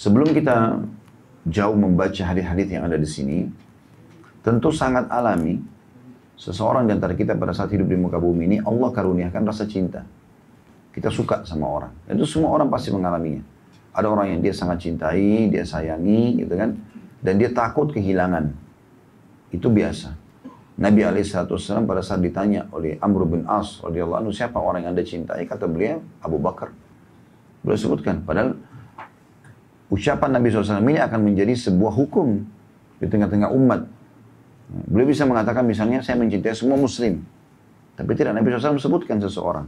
Sebelum kita jauh membaca hadis-hadis yang ada di sini, tentu sangat alami seseorang di antara kita pada saat hidup di muka bumi ini, Allah karuniakan rasa cinta. Kita suka sama orang. Dan itu semua orang pasti mengalaminya. Ada orang yang dia sangat cintai, dia sayangi, gitu kan. Dan dia takut kehilangan. Itu biasa. Nabi SAW pada saat ditanya oleh Amr bin As radhiyallahu anhu, siapa orang yang Anda cintai? Kata beliau, Abu Bakar. Beliau sebutkan, padahal ucapan Nabi SAW ini akan menjadi sebuah hukum di tengah-tengah umat. Beliau bisa mengatakan misalnya, saya mencintai semua muslim. Tapi tidak, Nabi SAW sebutkan seseorang.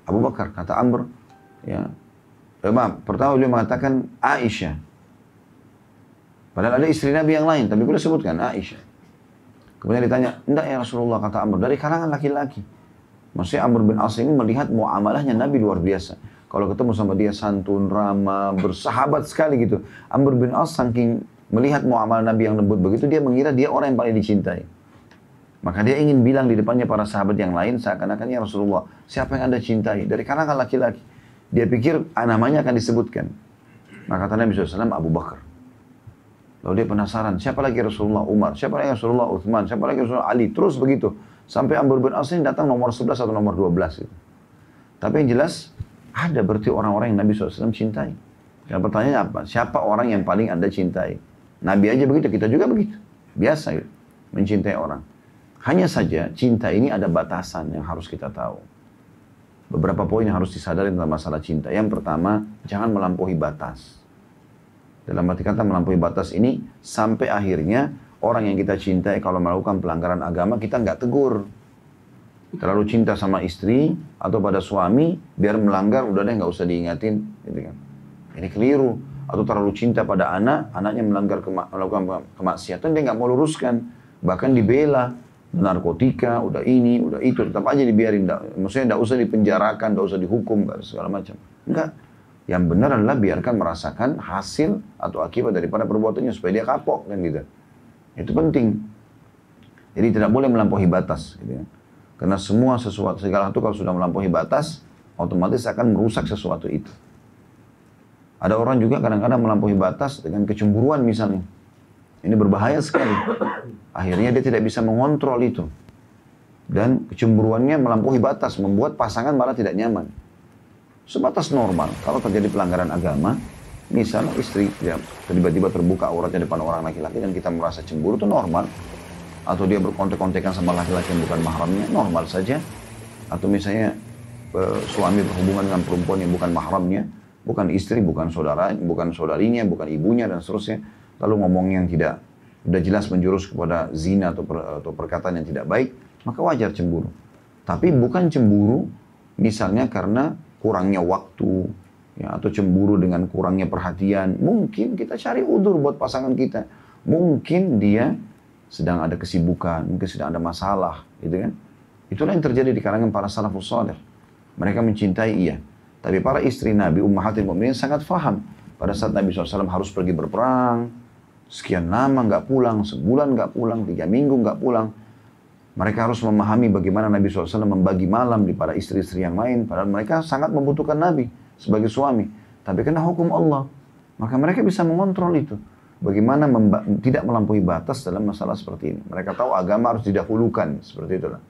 Abu Bakar, kata Amr. Ya. Maaf, pertama beliau mengatakan Aisyah. Padahal ada istri Nabi yang lain, tapi beliau sebutkan Aisyah. Kemudian ditanya, enggak ya Rasulullah, kata Amr, dari kalangan laki-laki. Maksudnya Amr bin As ini melihat muamalahnya Nabi luar biasa. Kalau ketemu sama dia santun, ramah, bersahabat sekali gitu. Amr bin As saking melihat muamalah Nabi yang lembut begitu, dia mengira dia orang yang paling dicintai. Maka dia ingin bilang di depannya para sahabat yang lain, seakan-akan ya Rasulullah, siapa yang Anda cintai? Dari kalangan laki-laki. Dia pikir namanya akan disebutkan. Maka kata Nabi SAW, Abu Bakar. Lalu dia penasaran, siapa lagi Rasulullah? Umar. Siapa lagi Rasulullah? Uthman. Siapa lagi Rasulullah? Ali. Terus begitu. Sampai Amr bin As ini datang nomor 11 atau nomor 12. Gitu. Tapi yang jelas, ada berarti orang-orang yang Nabi SAW cintai. Dan pertanyaannya apa? Siapa orang yang paling Anda cintai? Nabi aja begitu, kita juga begitu. Biasa gitu, mencintai orang. Hanya saja, cinta ini ada batasan yang harus kita tahu. Beberapa poin yang harus disadari tentang masalah cinta. Yang pertama, jangan melampaui batas. Dalam arti kata melampaui batas ini, sampai akhirnya orang yang kita cintai kalau melakukan pelanggaran agama, kita nggak tegur. Terlalu cinta sama istri atau pada suami, biar melanggar, udah deh nggak usah diingatin. Gitu kan. Ini keliru. Atau terlalu cinta pada anak, anaknya melakukan kemaksiatan, dia nggak mau luruskan. Bahkan dibela, narkotika, udah ini, udah itu, tetap aja dibiarin. Maksudnya nggak usah dipenjarakan, nggak usah dihukum, segala macam. Enggak. Yang benar adalah biarkan merasakan hasil atau akibat daripada perbuatannya supaya dia kapok kan gitu. Itu penting. Jadi tidak boleh melampaui batas. Gitu ya. Karena segala sesuatu kalau sudah melampaui batas, otomatis akan merusak sesuatu itu. Ada orang juga kadang-kadang melampaui batas dengan kecemburuan misalnya. Ini berbahaya sekali. Akhirnya dia tidak bisa mengontrol itu. Dan kecemburuannya melampaui batas, membuat pasangan malah tidak nyaman. Sebatas normal, kalau terjadi pelanggaran agama, misalnya istri ya, tiba-tiba terbuka auratnya depan orang laki-laki dan kita merasa cemburu, itu normal. Atau dia berkontek-kontekan sama laki-laki yang bukan mahramnya, normal saja. Atau misalnya suami berhubungan dengan perempuan yang bukan mahramnya, bukan istri, bukan saudara, bukan saudarinya, bukan ibunya, dan seterusnya. Lalu ngomong yang tidak, udah jelas menjurus kepada zina atau perkataan yang tidak baik, maka wajar cemburu. Tapi bukan cemburu misalnya karena kurangnya waktu, ya, atau cemburu dengan kurangnya perhatian. Mungkin kita cari udzur buat pasangan kita. Mungkin dia sedang ada kesibukan, mungkin sedang ada masalah, gitu kan. Itulah yang terjadi di kalangan para salafus saleh. Mereka mencintai iya. Tapi para istri Nabi, Ummahatul Mukminin sangat faham. Pada saat Nabi SAW harus pergi berperang, sekian lama nggak pulang, sebulan nggak pulang, 3 minggu nggak pulang. Mereka harus memahami bagaimana Nabi SAW membagi malam di para istri-istri yang lain. Padahal mereka sangat membutuhkan Nabi sebagai suami. Tapi karena hukum Allah, maka mereka bisa mengontrol itu. Bagaimana tidak melampaui batas dalam masalah seperti ini. Mereka tahu agama harus didahulukan, seperti itulah.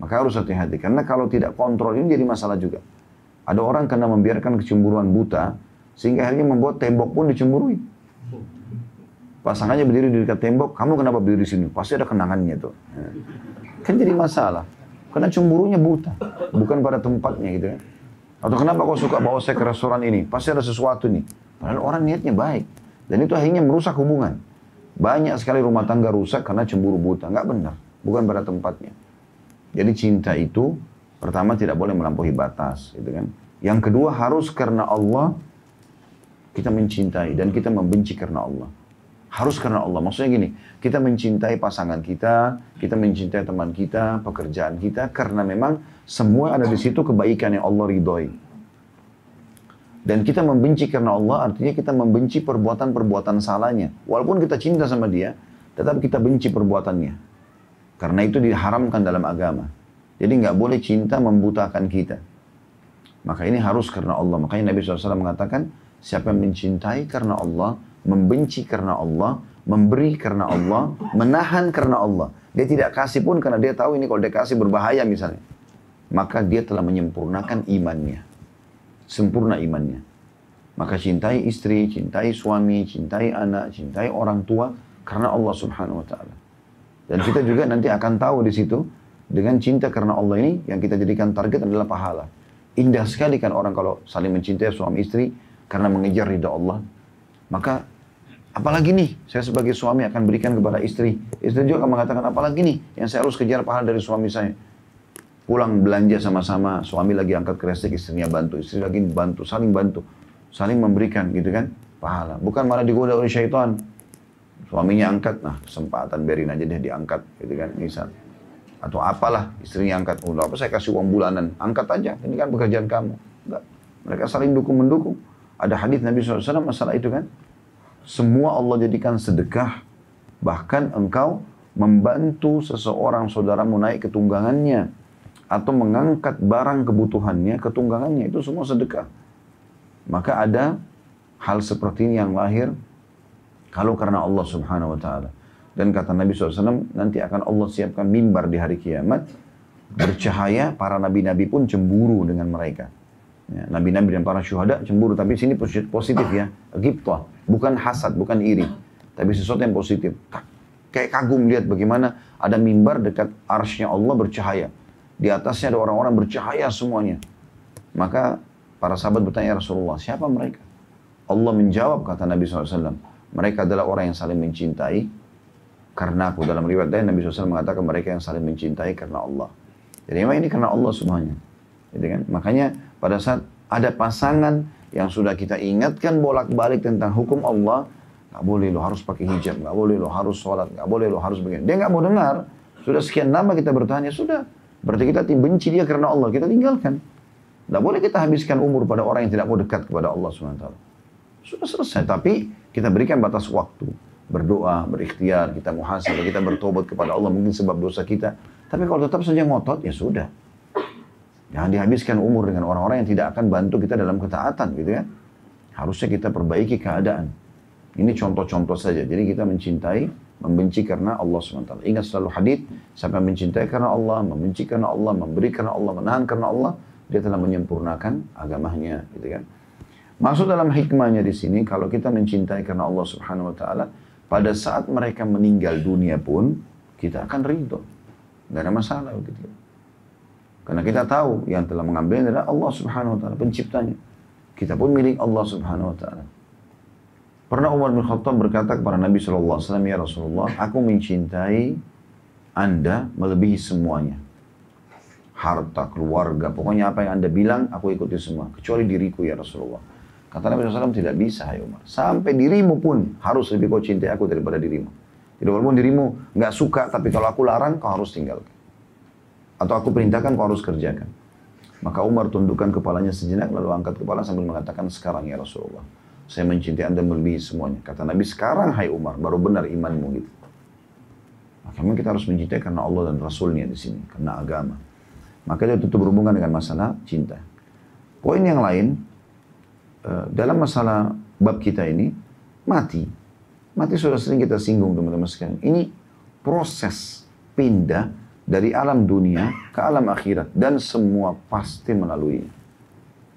Maka harus hati-hati. Karena kalau tidak kontrol ini jadi masalah juga. Ada orang karena membiarkan kecemburuan buta, sehingga akhirnya membuat tembok pun dicemburui. Pasangannya berdiri di dekat tembok, kamu kenapa berdiri di sini? Pasti ada kenangannya tuh. Kan jadi masalah. Karena cemburunya buta, bukan pada tempatnya gitu kan. Atau kenapa kau suka bawa saya ke restoran ini? Pasti ada sesuatu nih. Padahal orang niatnya baik. Dan itu akhirnya merusak hubungan. Banyak sekali rumah tangga rusak karena cemburu buta. Nggak benar, bukan pada tempatnya. Jadi cinta itu, pertama tidak boleh melampaui batas. Gitu kan. Yang kedua harus karena Allah kita mencintai dan kita membenci karena Allah. Harus karena Allah. Maksudnya gini, kita mencintai pasangan kita mencintai teman kita, pekerjaan kita, karena memang semua ada di situ kebaikan yang Allah ridhoi. Dan kita membenci karena Allah, artinya kita membenci perbuatan-perbuatan salahnya. Walaupun kita cinta sama dia, tetap kita benci perbuatannya. Karena itu diharamkan dalam agama. Jadi nggak boleh cinta membutakan kita. Maka ini harus karena Allah. Makanya Nabi SAW mengatakan, Siapa yang mencintai karena Allah, membenci karena Allah, memberi karena Allah, menahan karena Allah. Dia tidak kasih pun karena dia tahu ini kalau dia kasih berbahaya misalnya. Maka dia telah menyempurnakan imannya. Sempurna imannya. Maka cintai istri, cintai suami, cintai anak, cintai orang tua karena Allah Subhanahu wa taala. Dan kita juga nanti akan tahu di situ dengan cinta karena Allah ini yang kita jadikan target adalah pahala. Indah sekali kan orang kalau saling mencintai suami istri karena mengejar ridha Allah. Maka apalagi nih saya sebagai suami akan berikan kepada istri. Istri juga akan mengatakan apalagi nih yang saya harus kejar pahala dari suami saya. Pulang belanja sama-sama, suami lagi angkat kresek, istrinya bantu, istri lagi bantu, saling memberikan gitu kan pahala. Bukan malah digoda oleh syaitan. Suaminya angkat, nah kesempatan biarin aja deh diangkat gitu kan misal. Atau apalah istrinya angkat, udah apa saya kasih uang bulanan, angkat aja, ini kan pekerjaan kamu. Enggak. Mereka saling dukung-mendukung. Ada hadis Nabi SAW masalah itu kan. Semua Allah jadikan sedekah. Bahkan engkau membantu seseorang saudaramu naik ke tunggangannya. Atau mengangkat barang kebutuhannya ke tunggangannya. Itu semua sedekah. Maka ada hal seperti ini yang lahir kalau karena Allah Subhanahu wa taala. Dan kata Nabi SAW, nanti akan Allah siapkan mimbar di hari kiamat, bercahaya, para nabi-nabi pun cemburu dengan mereka. Ya, nabi-nabi dan para syuhada cemburu, tapi sini positif ya, ghibtah, bukan hasad, bukan iri, tapi sesuatu yang positif. Kayak kagum lihat bagaimana ada mimbar dekat arsy-Nya Allah bercahaya. Di atasnya ada orang-orang bercahaya semuanya. Maka para sahabat bertanya, ya Rasulullah, siapa mereka? Allah menjawab, kata Nabi SAW, mereka adalah orang yang saling mencintai karena aku. Dalam riwayat lain Nabi SAW mengatakan mereka yang saling mencintai karena Allah. Jadi memang ini karena Allah semuanya. Gitu kan? Makanya pada saat ada pasangan yang sudah kita ingatkan bolak-balik tentang hukum Allah, nggak boleh lo harus pakai hijab, nggak boleh lo harus sholat, nggak boleh lo harus begini. Dia nggak mau dengar. Sudah sekian lama kita bertanya, sudah. Berarti kita benci dia karena Allah, kita tinggalkan. Nggak boleh kita habiskan umur pada orang yang tidak mau dekat kepada Allah SWT. Sudah selesai, tapi kita berikan batas waktu. Berdoa, berikhtiar, kita muhasabah, kita bertobat kepada Allah mungkin sebab dosa kita. Tapi kalau tetap saja ngotot, ya sudah. Jangan dihabiskan umur dengan orang-orang yang tidak akan bantu kita dalam ketaatan gitu kan. Harusnya kita perbaiki keadaan. Ini contoh-contoh saja. Jadi kita mencintai, membenci karena Allah SWT. Ingat selalu hadits, siapa yang mencintai karena Allah, membenci karena Allah, memberi karena Allah, menahan karena Allah, dia telah menyempurnakan agamanya gitu kan. Maksud dalam hikmahnya di sini, kalau kita mencintai karena Allah Subhanahu wa taala, pada saat mereka meninggal dunia pun, kita akan ridho. Nggak ada masalah begitu. Karena kita tahu yang telah mengambilnya adalah Allah Subhanahu wa taala, penciptanya. Kita pun milik Allah Subhanahu wa taala. Pernah Umar bin Khattab berkata kepada Nabi SAW, ya Rasulullah, aku mencintai Anda melebihi semuanya. Harta, keluarga, pokoknya apa yang Anda bilang, aku ikuti semua. Kecuali diriku ya Rasulullah. Kata Nabi SAW, tidak bisa, hai Umar. Sampai dirimu pun harus lebih kau cintai aku daripada dirimu. Jadi walaupun dirimu nggak suka, tapi kalau aku larang, kau harus tinggalkan. Atau aku perintahkan, kau harus kerjakan. Maka Umar tundukkan kepalanya sejenak, lalu angkat kepala sambil mengatakan, sekarang ya Rasulullah, saya mencintai Anda melebihi semuanya. Kata Nabi, sekarang hai Umar, baru benar imanmu gitu. Maka memang kita harus mencintai karena Allah dan Rasulnya di sini, karena agama. Maka itu berhubungan dengan masalah cinta. Poin yang lain, dalam masalah bab kita ini, mati. Mati sudah sering kita singgung teman-teman sekalian. Ini proses pindah dari alam dunia ke alam akhirat. Dan semua pasti melaluinya.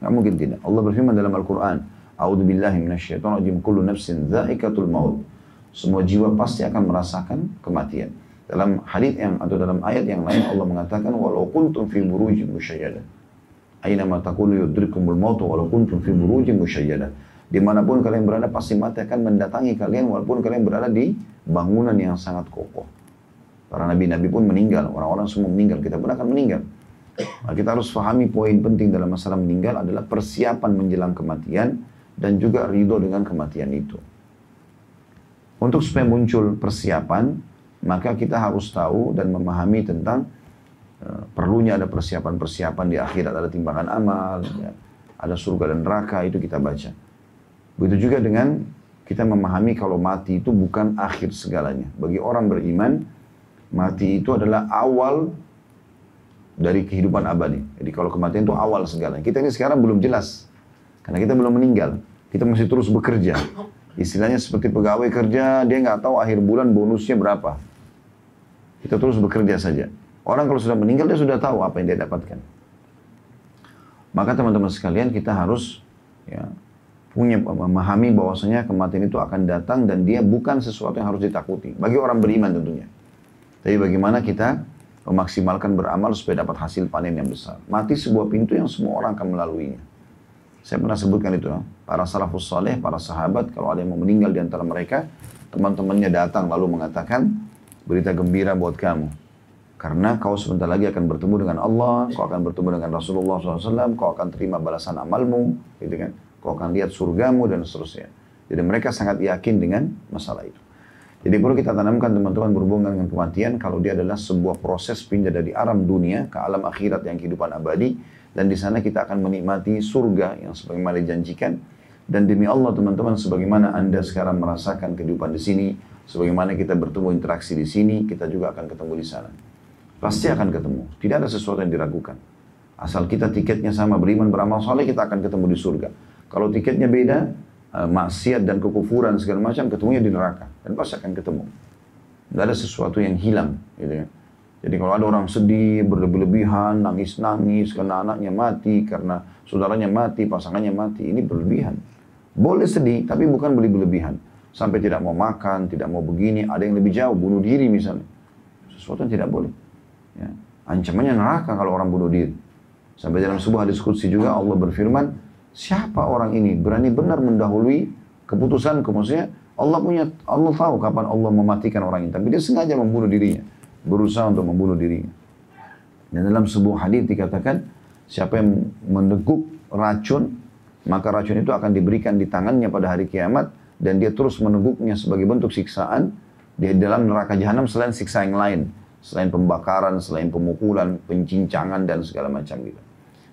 Nggak mungkin tidak. Allah berfirman dalam Al-Quran, A'udzubillahi minasyaitonirrajim, kullu nafsin dha'iqatul maut. Semua jiwa pasti akan merasakan kematian. Dalam hadits yang atau dalam ayat yang lain Allah mengatakan, walau kuntum fi burujin musyayyadah. Aynama taqulu yudrikumul maut walau kuntum fi burujin musyayyadah. Dimanapun kalian berada pasti mati akan mendatangi kalian walaupun kalian berada di bangunan yang sangat kokoh. Para nabi-nabi pun meninggal, orang-orang semua meninggal, kita pun akan meninggal. Nah, kita harus pahami poin penting dalam masalah meninggal adalah persiapan menjelang kematian dan juga ridho dengan kematian itu. Untuk supaya muncul persiapan, maka kita harus tahu dan memahami tentang perlunya ada persiapan-persiapan di akhirat, ada timbangan amal, ya, ada surga dan neraka, itu kita baca. Begitu juga dengan kita memahami kalau mati itu bukan akhir segalanya. Bagi orang beriman, mati itu adalah awal dari kehidupan abadi. Jadi kalau kematian itu awal segalanya. Kita ini sekarang belum jelas, karena kita belum meninggal. Kita masih terus bekerja. Istilahnya seperti pegawai kerja, dia nggak tahu akhir bulan bonusnya berapa. Kita terus bekerja saja. Orang kalau sudah meninggal, dia sudah tahu apa yang dia dapatkan. Maka teman-teman sekalian, kita harus ya, memahami bahwasanya kematian itu akan datang dan dia bukan sesuatu yang harus ditakuti. Bagi orang beriman tentunya. Tapi bagaimana kita memaksimalkan beramal supaya dapat hasil panen yang besar. Mati sebuah pintu yang semua orang akan melaluinya. Saya pernah sebutkan itu, para salafus saleh, para sahabat, kalau ada yang mau meninggal di antara mereka, teman-temannya datang lalu mengatakan, berita gembira buat kamu. Karena kau sebentar lagi akan bertemu dengan Allah, kau akan bertemu dengan Rasulullah SAW, kau akan terima balasan amalmu, gitu kan? Kau akan lihat surgamu dan seterusnya. Jadi mereka sangat yakin dengan masalah itu. Jadi perlu kita tanamkan teman-teman berhubungan dengan kematian, kalau dia adalah sebuah proses pindah dari alam dunia ke alam akhirat yang kehidupan abadi, dan di sana kita akan menikmati surga yang sebagaimana dijanjikan. Dan demi Allah teman-teman, sebagaimana Anda sekarang merasakan kehidupan di sini, sebagaimana kita bertemu interaksi di sini, kita juga akan ketemu di sana. Pasti akan ketemu. Tidak ada sesuatu yang diragukan. Asal kita tiketnya sama, beriman, beramal saleh, kita akan ketemu di surga. Kalau tiketnya beda, maksiat dan kekufuran segala macam, ketemunya di neraka. Dan pasti akan ketemu. Tidak ada sesuatu yang hilang. Gitu kan. Jadi kalau ada orang sedih, berlebihan, nangis-nangis karena anaknya mati, karena saudaranya mati, pasangannya mati, ini berlebihan. Boleh sedih, tapi bukan berlebihan. Sampai tidak mau makan, tidak mau begini, ada yang lebih jauh, bunuh diri misalnya. Sesuatu yang tidak boleh. Ya. Ancamannya neraka kalau orang bunuh diri. Sampai dalam sebuah hadis qudsi juga Allah berfirman, siapa orang ini berani benar mendahului keputusanku? Maksudnya Allah tahu kapan Allah mematikan orang ini, tapi dia sengaja membunuh dirinya. Berusaha untuk membunuh dirinya. Dan dalam sebuah hadis dikatakan, siapa yang meneguk racun, maka racun itu akan diberikan di tangannya pada hari kiamat, dan dia terus meneguknya sebagai bentuk siksaan di dalam neraka jahanam selain siksa yang lain, selain pembakaran, selain pemukulan, pencincangan dan segala macam gitu.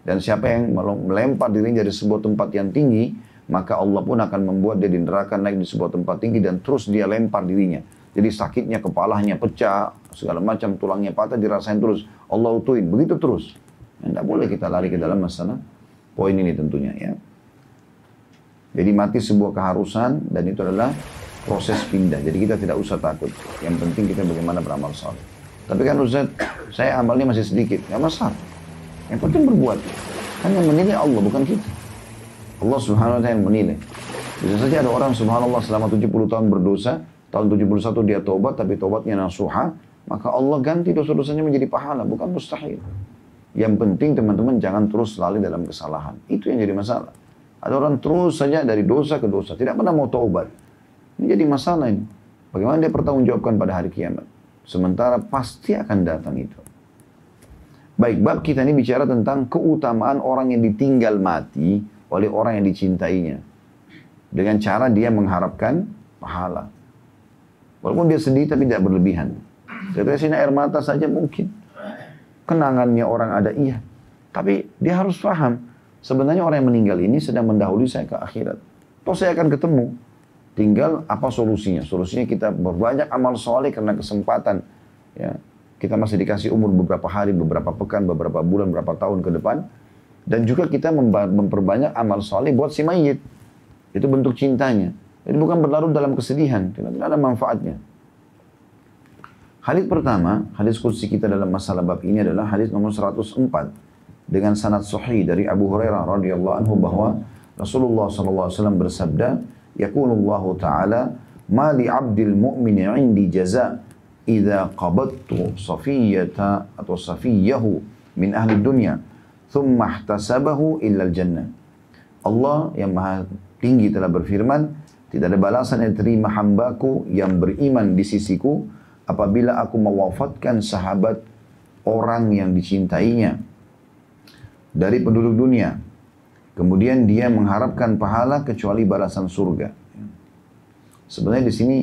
Dan siapa yang melempar dirinya dari sebuah tempat yang tinggi, maka Allah pun akan membuat dia di neraka naik di sebuah tempat tinggi dan terus dia lempar dirinya. Jadi sakitnya, kepalanya pecah, segala macam, tulangnya patah, dirasain terus. Allah utuhin, begitu terus. Tidak boleh kita lari ke dalam masalah poin ini tentunya ya. Jadi mati sebuah keharusan dan itu adalah proses pindah. Jadi kita tidak usah takut. Yang penting kita bagaimana beramal saleh. Tapi kan Ustaz, saya amalnya masih sedikit. Nggak masalah. Yang penting berbuat. Kan yang menilai Allah, bukan kita. Allah subhanahu wa ta'ala yang menilai. Bisa saja ada orang subhanallah selama 70 tahun berdosa, tahun 71 dia taubat, tapi taubatnya nasuha, maka Allah ganti dosa-dosanya menjadi pahala, bukan mustahil. Yang penting teman-teman jangan terus lalai dalam kesalahan. Itu yang jadi masalah. Ada orang terus saja dari dosa ke dosa, tidak pernah mau taubat. Ini jadi masalah ini. Bagaimana dia bertanggungjawabkan pada hari kiamat? Sementara pasti akan datang itu. Baik, bab kita ini bicara tentang keutamaan orang yang ditinggal mati oleh orang yang dicintainya. Dengan cara dia mengharapkan pahala. Walaupun dia sedih tapi tidak berlebihan. Setelah air mata saja mungkin. Kenangannya orang ada, iya. Tapi dia harus paham. Sebenarnya orang yang meninggal ini sedang mendahului saya ke akhirat. Toh saya akan ketemu. Tinggal apa solusinya? Solusinya kita berbanyak amal soleh karena kesempatan. Ya, kita masih dikasih umur beberapa hari, beberapa pekan, beberapa bulan, beberapa tahun ke depan. Dan juga kita memperbanyak amal soleh buat si mayit. Itu bentuk cintanya. Jadi bukan berlarut dalam kesedihan. Tidak ada manfaatnya. Hadis pertama, hadis qudsi kita dalam masalah bab ini adalah hadis nomor 104. Dengan sanad sahih dari Abu Hurairah radhiyallahu anhu bahwa Rasulullah SAW bersabda, Yaqulullahu ta'ala, ma li 'abdil mu'mini 'indi jaza' idza qabattu safiyyata atau safiyyahu min ahli dunya thumma ihtasabahu illa al-jannah. Allah yang maha tinggi telah berfirman, tidak ada balasan yang diterima hambaku yang beriman di sisiku apabila aku mewafatkan sahabat orang yang dicintainya dari penduduk dunia. Kemudian dia mengharapkan pahala kecuali balasan surga. Sebenarnya di sini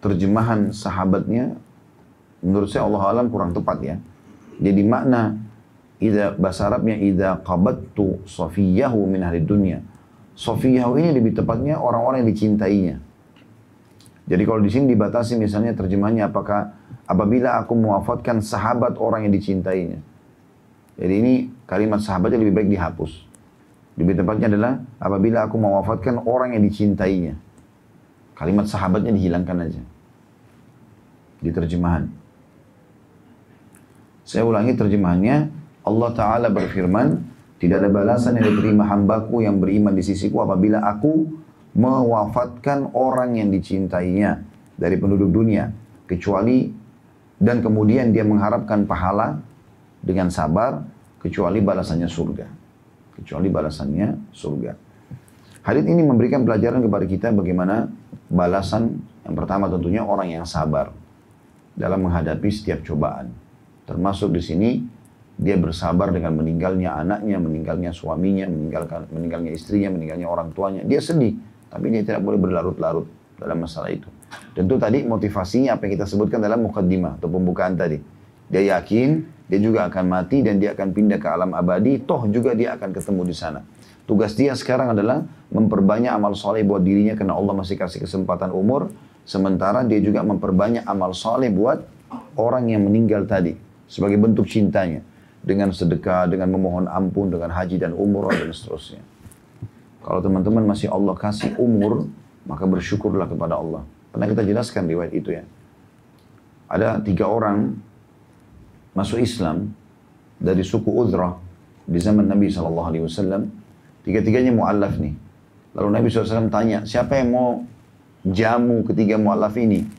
terjemahan sahabatnya menurut saya Allah alam kurang tepat ya. Jadi makna bahasa Arabnya idza qabattu safiyahu min ahli dunya. Safiyahu ini lebih tepatnya orang-orang yang dicintainya. Jadi kalau di sini dibatasi misalnya terjemahannya apakah apabila aku mewafatkan sahabat orang yang dicintainya. Jadi ini kalimat sahabatnya lebih baik dihapus. Lebih tepatnya adalah apabila aku mewafatkan orang yang dicintainya. Kalimat sahabatnya dihilangkan aja. Di terjemahan. Saya ulangi terjemahannya. Allah Ta'ala berfirman, tidak ada balasan yang diterima hambaku yang beriman di sisiku apabila aku mewafatkan orang yang dicintainya dari penduduk dunia. Kecuali, dan kemudian dia mengharapkan pahala dengan sabar, kecuali balasannya surga. Kecuali balasannya surga. Hadits ini memberikan pelajaran kepada kita bagaimana balasan yang pertama tentunya orang yang sabar dalam menghadapi setiap cobaan. Termasuk di sini dia bersabar dengan meninggalnya anaknya, meninggalnya suaminya, meninggalnya istrinya, meninggalnya orang tuanya. Dia sedih, tapi dia tidak boleh berlarut-larut dalam masalah itu. Tentu tadi motivasinya apa yang kita sebutkan dalam mukaddimah atau pembukaan tadi. Dia yakin dia juga akan mati dan dia akan pindah ke alam abadi, toh juga dia akan ketemu di sana. Tugas dia sekarang adalah memperbanyak amal soleh buat dirinya karena Allah masih kasih kesempatan umur. Sementara dia juga memperbanyak amal soleh buat orang yang meninggal tadi sebagai bentuk cintanya. Dengan sedekah, dengan memohon ampun, dengan haji dan umrah dan seterusnya. Kalau teman-teman masih Allah kasih umur, maka bersyukurlah kepada Allah. Pernah kita jelaskan riwayat itu ya. Ada 3 orang masuk Islam dari suku Udrah di zaman Nabi SAW. 3-tiganya mu'allaf nih. Lalu Nabi SAW tanya, siapa yang mau jamu ketiga mu'allaf ini?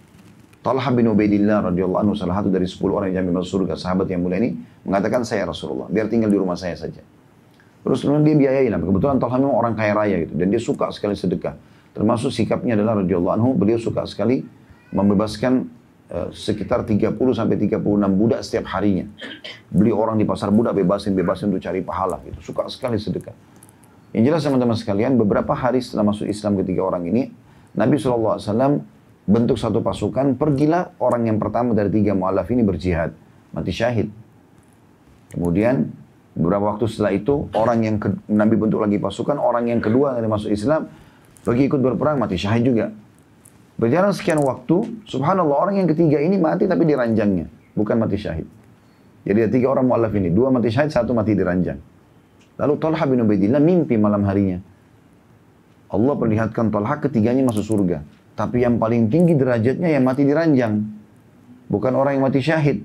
Talha bin Ubaidillah radhiyallahu anhu, salah satu dari 10 orang yang jamin masuk surga, sahabat yang mulia ini, mengatakan, saya Rasulullah, biar tinggal di rumah saya saja. Terus kemudian dia biayai lah. Kebetulan Talha memang orang kaya raya gitu, dan dia suka sekali sedekah. Termasuk sikapnya adalah radhiyallahu anhu, beliau suka sekali membebaskan sekitar 30 sampai 36 budak setiap harinya. Beli orang di pasar budak, bebasin untuk cari pahala gitu. Suka sekali sedekah. Yang jelas teman-teman sekalian, beberapa hari setelah masuk Islam ketiga orang ini, Nabi SAW bentuk satu pasukan, pergilah orang yang pertama dari 3 mu'allaf ini berjihad, mati syahid. Kemudian beberapa waktu setelah itu, Nabi bentuk lagi pasukan, orang yang kedua dari masuk Islam, pergi ikut berperang, mati syahid juga. Berjalan sekian waktu, subhanallah orang yang ketiga ini mati tapi di ranjangnya, bukan mati syahid. Jadi ada 3 orang mu'allaf ini, 2 mati syahid, 1 mati di ranjang. Lalu Talha bin Ubaidillah mimpi malam harinya. Allah perlihatkan Talha ketiganya masuk surga. Tapi yang paling tinggi derajatnya yang mati di ranjang. Bukan orang yang mati syahid.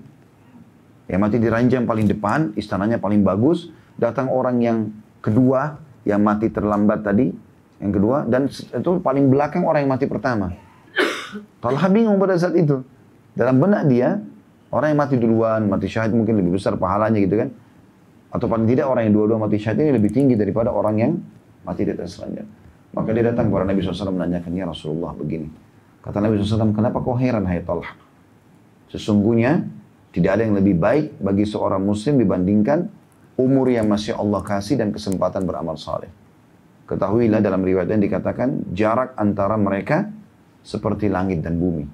Yang mati di ranjang paling depan, istananya paling bagus. Datang orang yang kedua, yang mati terlambat tadi. Yang kedua, dan itu paling belakang orang yang mati pertama. Talha bingung pada saat itu. Dalam benak dia, orang yang mati duluan, mati syahid mungkin lebih besar pahalanya gitu kan. Atau paling tidak orang yang dua-dua mati syahid ini lebih tinggi daripada orang yang mati di atas ranjang. Maka dia datang kepada Nabi SAW menanyakan, ya Rasulullah begini. Kata Nabi SAW, kenapa kau heran hai Talha? Sesungguhnya tidak ada yang lebih baik bagi seorang muslim dibandingkan umur yang masih Allah kasih dan kesempatan beramal saleh. Ketahuilah dalam riwayat yang dikatakan jarak antara mereka seperti langit dan bumi.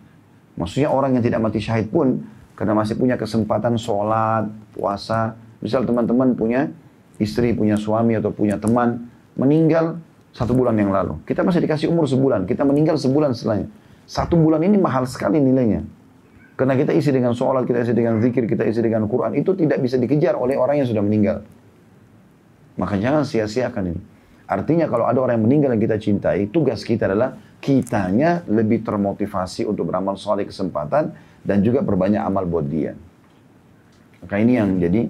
Maksudnya orang yang tidak mati syahid pun karena masih punya kesempatan sholat, puasa. Misal teman-teman punya istri, punya suami atau punya teman meninggal 1 bulan yang lalu. Kita masih dikasih umur sebulan. Kita meninggal sebulan setelahnya. 1 bulan ini mahal sekali nilainya. Karena kita isi dengan sholat, kita isi dengan zikir, kita isi dengan Quran. Itu tidak bisa dikejar oleh orang yang sudah meninggal. Maka jangan sia-siakan ini. Artinya kalau ada orang yang meninggal yang kita cintai, tugas kita adalah kitanya lebih termotivasi untuk beramal soleh kesempatan dan juga perbanyak amal buat dia. Maka ini yang jadi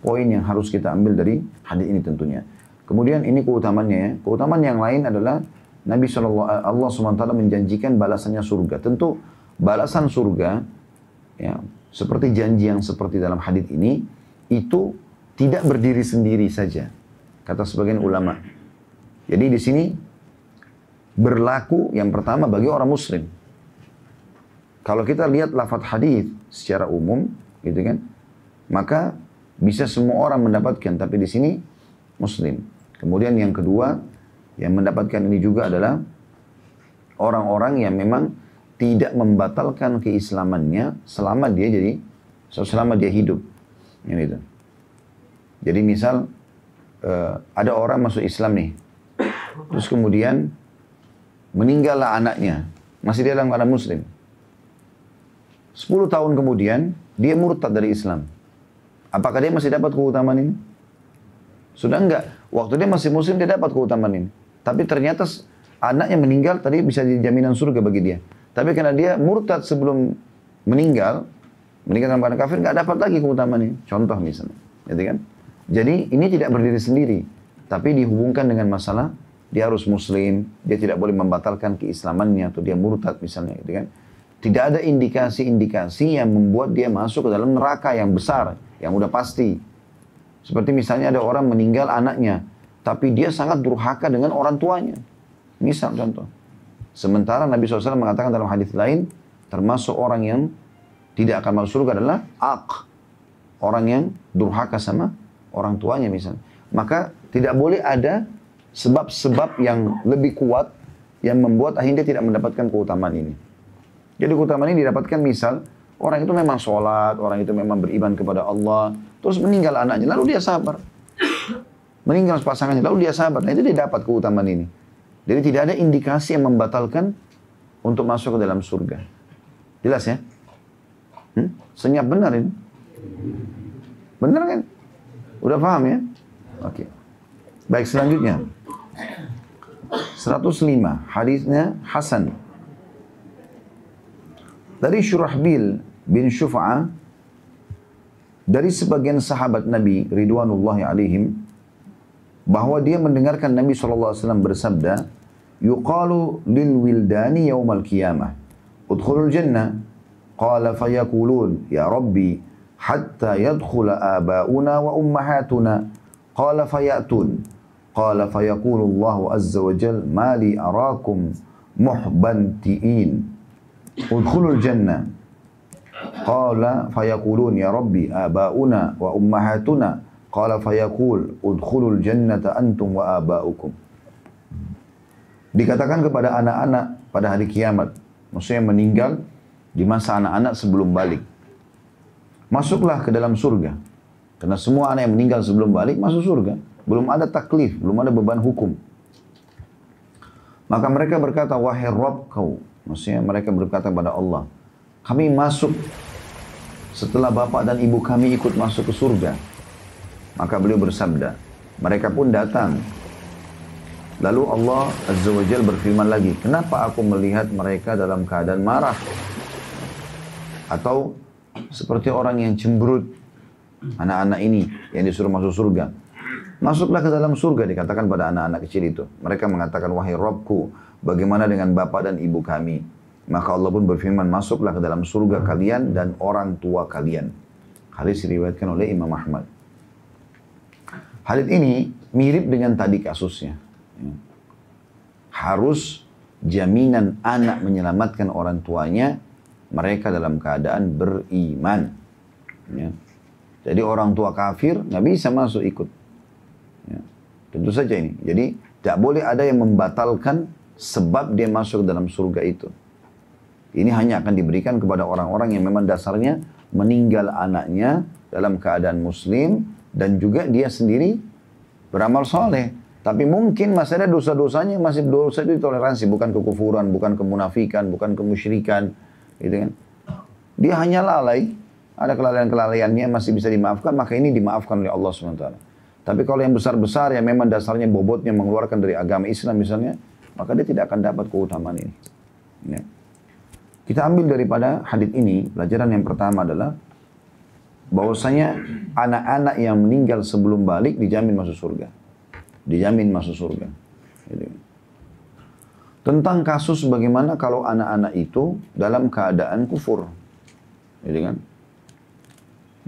poin yang harus kita ambil dari hadis ini tentunya. Kemudian ini keutamannya ya. Keutamaan yang lain adalah Allah SWT menjanjikan balasannya surga. Tentu balasan surga ya, seperti janji yang seperti dalam hadis ini itu tidak berdiri sendiri saja. Kata sebagian ulama. Jadi di sini berlaku yang pertama bagi orang muslim. Kalau kita lihat lafaz hadis secara umum gitu kan, maka bisa semua orang mendapatkan, tapi di sini muslim. Kemudian yang kedua, yang mendapatkan ini juga adalah orang-orang yang memang tidak membatalkan keislamannya selama dia hidup. Gitu. Jadi misal ada orang masuk Islam nih, terus kemudian meninggallah anaknya, masih dia dalam keadaan muslim. 10 tahun kemudian dia murtad dari Islam. Apakah dia masih dapat keutamaan ini? Sudah enggak. Waktu dia masih muslim dia dapat keutamaan ini. Tapi ternyata anaknya meninggal tadi bisa jadi jaminan surga bagi dia. Tapi karena dia murtad sebelum meninggal dalam keadaan kafir, nggak dapat lagi keutamaan ini. Contoh misalnya, gitu kan? Jadi ini tidak berdiri sendiri, tapi dihubungkan dengan masalah dia harus muslim, dia tidak boleh membatalkan keislamannya atau dia murtad misalnya, gitu kan? Tidak ada indikasi-indikasi yang membuat dia masuk ke dalam neraka yang besar, yang udah pasti. Seperti misalnya ada orang meninggal anaknya, tapi dia sangat durhaka dengan orang tuanya. Misal contoh. Sementara Nabi SAW mengatakan dalam hadis lain, termasuk orang yang tidak akan masuk surga adalah orang yang durhaka sama orang tuanya misalnya. Maka tidak boleh ada sebab-sebab yang lebih kuat yang membuat akhirnya tidak mendapatkan keutamaan ini. Jadi keutamaan ini didapatkan misal, orang itu memang sholat, orang itu memang beriman kepada Allah, terus meninggal anaknya, lalu dia sabar. Meninggal pasangannya, lalu dia sabar. Nah itu dia dapat keutamaan ini. Jadi tidak ada indikasi yang membatalkan untuk masuk ke dalam surga. Jelas ya? Senyap benar ini. Benar kan? Udah paham ya? Oke. Baik, selanjutnya. 105. Hadisnya Hasan. Dari Syurahbil bin Syuf'ah, dari sebagian sahabat Nabi ridwanullahi alaihim, bahwa dia mendengarkan Nabi SAW bersabda, yuqalu lil wildani yawmal qiyamah udkhulul jannah. Qala fayaqulun ya Rabbi hatta yadkhula aba'una wa ummahatuna. Qala fayatun. Qala fayaqulu Allah azza wa jal ma li arakum muhbantiin udkhulul jannah. Qala fayaqulun ya Rabbi aba'una wa ummahatuna. Qala fayaqul udkhulul jannata antum wa aba'ukum. Dikatakan kepada anak-anak pada hari kiamat, maksudnya meninggal di masa anak-anak sebelum balik, masuklah ke dalam surga. Karena semua anak yang meninggal sebelum balik masuk surga. Belum ada taklif, belum ada beban hukum. Maka mereka berkata, wahai Rabb kau. Maksudnya mereka berkata kepada Allah, kami masuk setelah bapak dan ibu kami ikut masuk ke surga. Maka beliau bersabda, mereka pun datang. Lalu Allah Azza wa Jalla berfirman lagi, kenapa aku melihat mereka dalam keadaan marah? Atau seperti orang yang cemberut, anak-anak ini yang disuruh masuk surga. Masuklah ke dalam surga, dikatakan pada anak-anak kecil itu. Mereka mengatakan, wahai Rabbku, bagaimana dengan bapak dan ibu kami? Maka Allah pun berfirman, masuklah ke dalam surga kalian dan orang tua kalian. Hadis diriwayatkan oleh Imam Ahmad. Hadis ini mirip dengan tadi kasusnya. Harus jaminan anak menyelamatkan orang tuanya, mereka dalam keadaan beriman. Ya. Jadi orang tua kafir nggak bisa masuk ikut. Ya. Tentu saja ini. Jadi tidak boleh ada yang membatalkan sebab dia masuk dalam surga itu. Ini hanya akan diberikan kepada orang-orang yang memang dasarnya meninggal anaknya dalam keadaan muslim dan juga dia sendiri beramal soleh. Tapi mungkin masih ada dosa-dosanya, masih dosa itu toleransi, bukan kekufuran, bukan kemunafikan, bukan kemusyrikan, gitu kan. Dia hanya lalai, ada kelalaian-kelalaiannya masih bisa dimaafkan, maka ini dimaafkan oleh Allah SWT. Tapi kalau yang besar-besar yang memang dasarnya bobotnya mengeluarkan dari agama Islam misalnya, maka dia tidak akan dapat keutamaan ini. Ya. Kita ambil daripada hadits ini, pelajaran yang pertama adalah bahwasanya anak-anak yang meninggal sebelum balik dijamin masuk surga. Dijamin masuk surga. Gitu. Tentang kasus bagaimana kalau anak-anak itu dalam keadaan kufur. Gitu kan?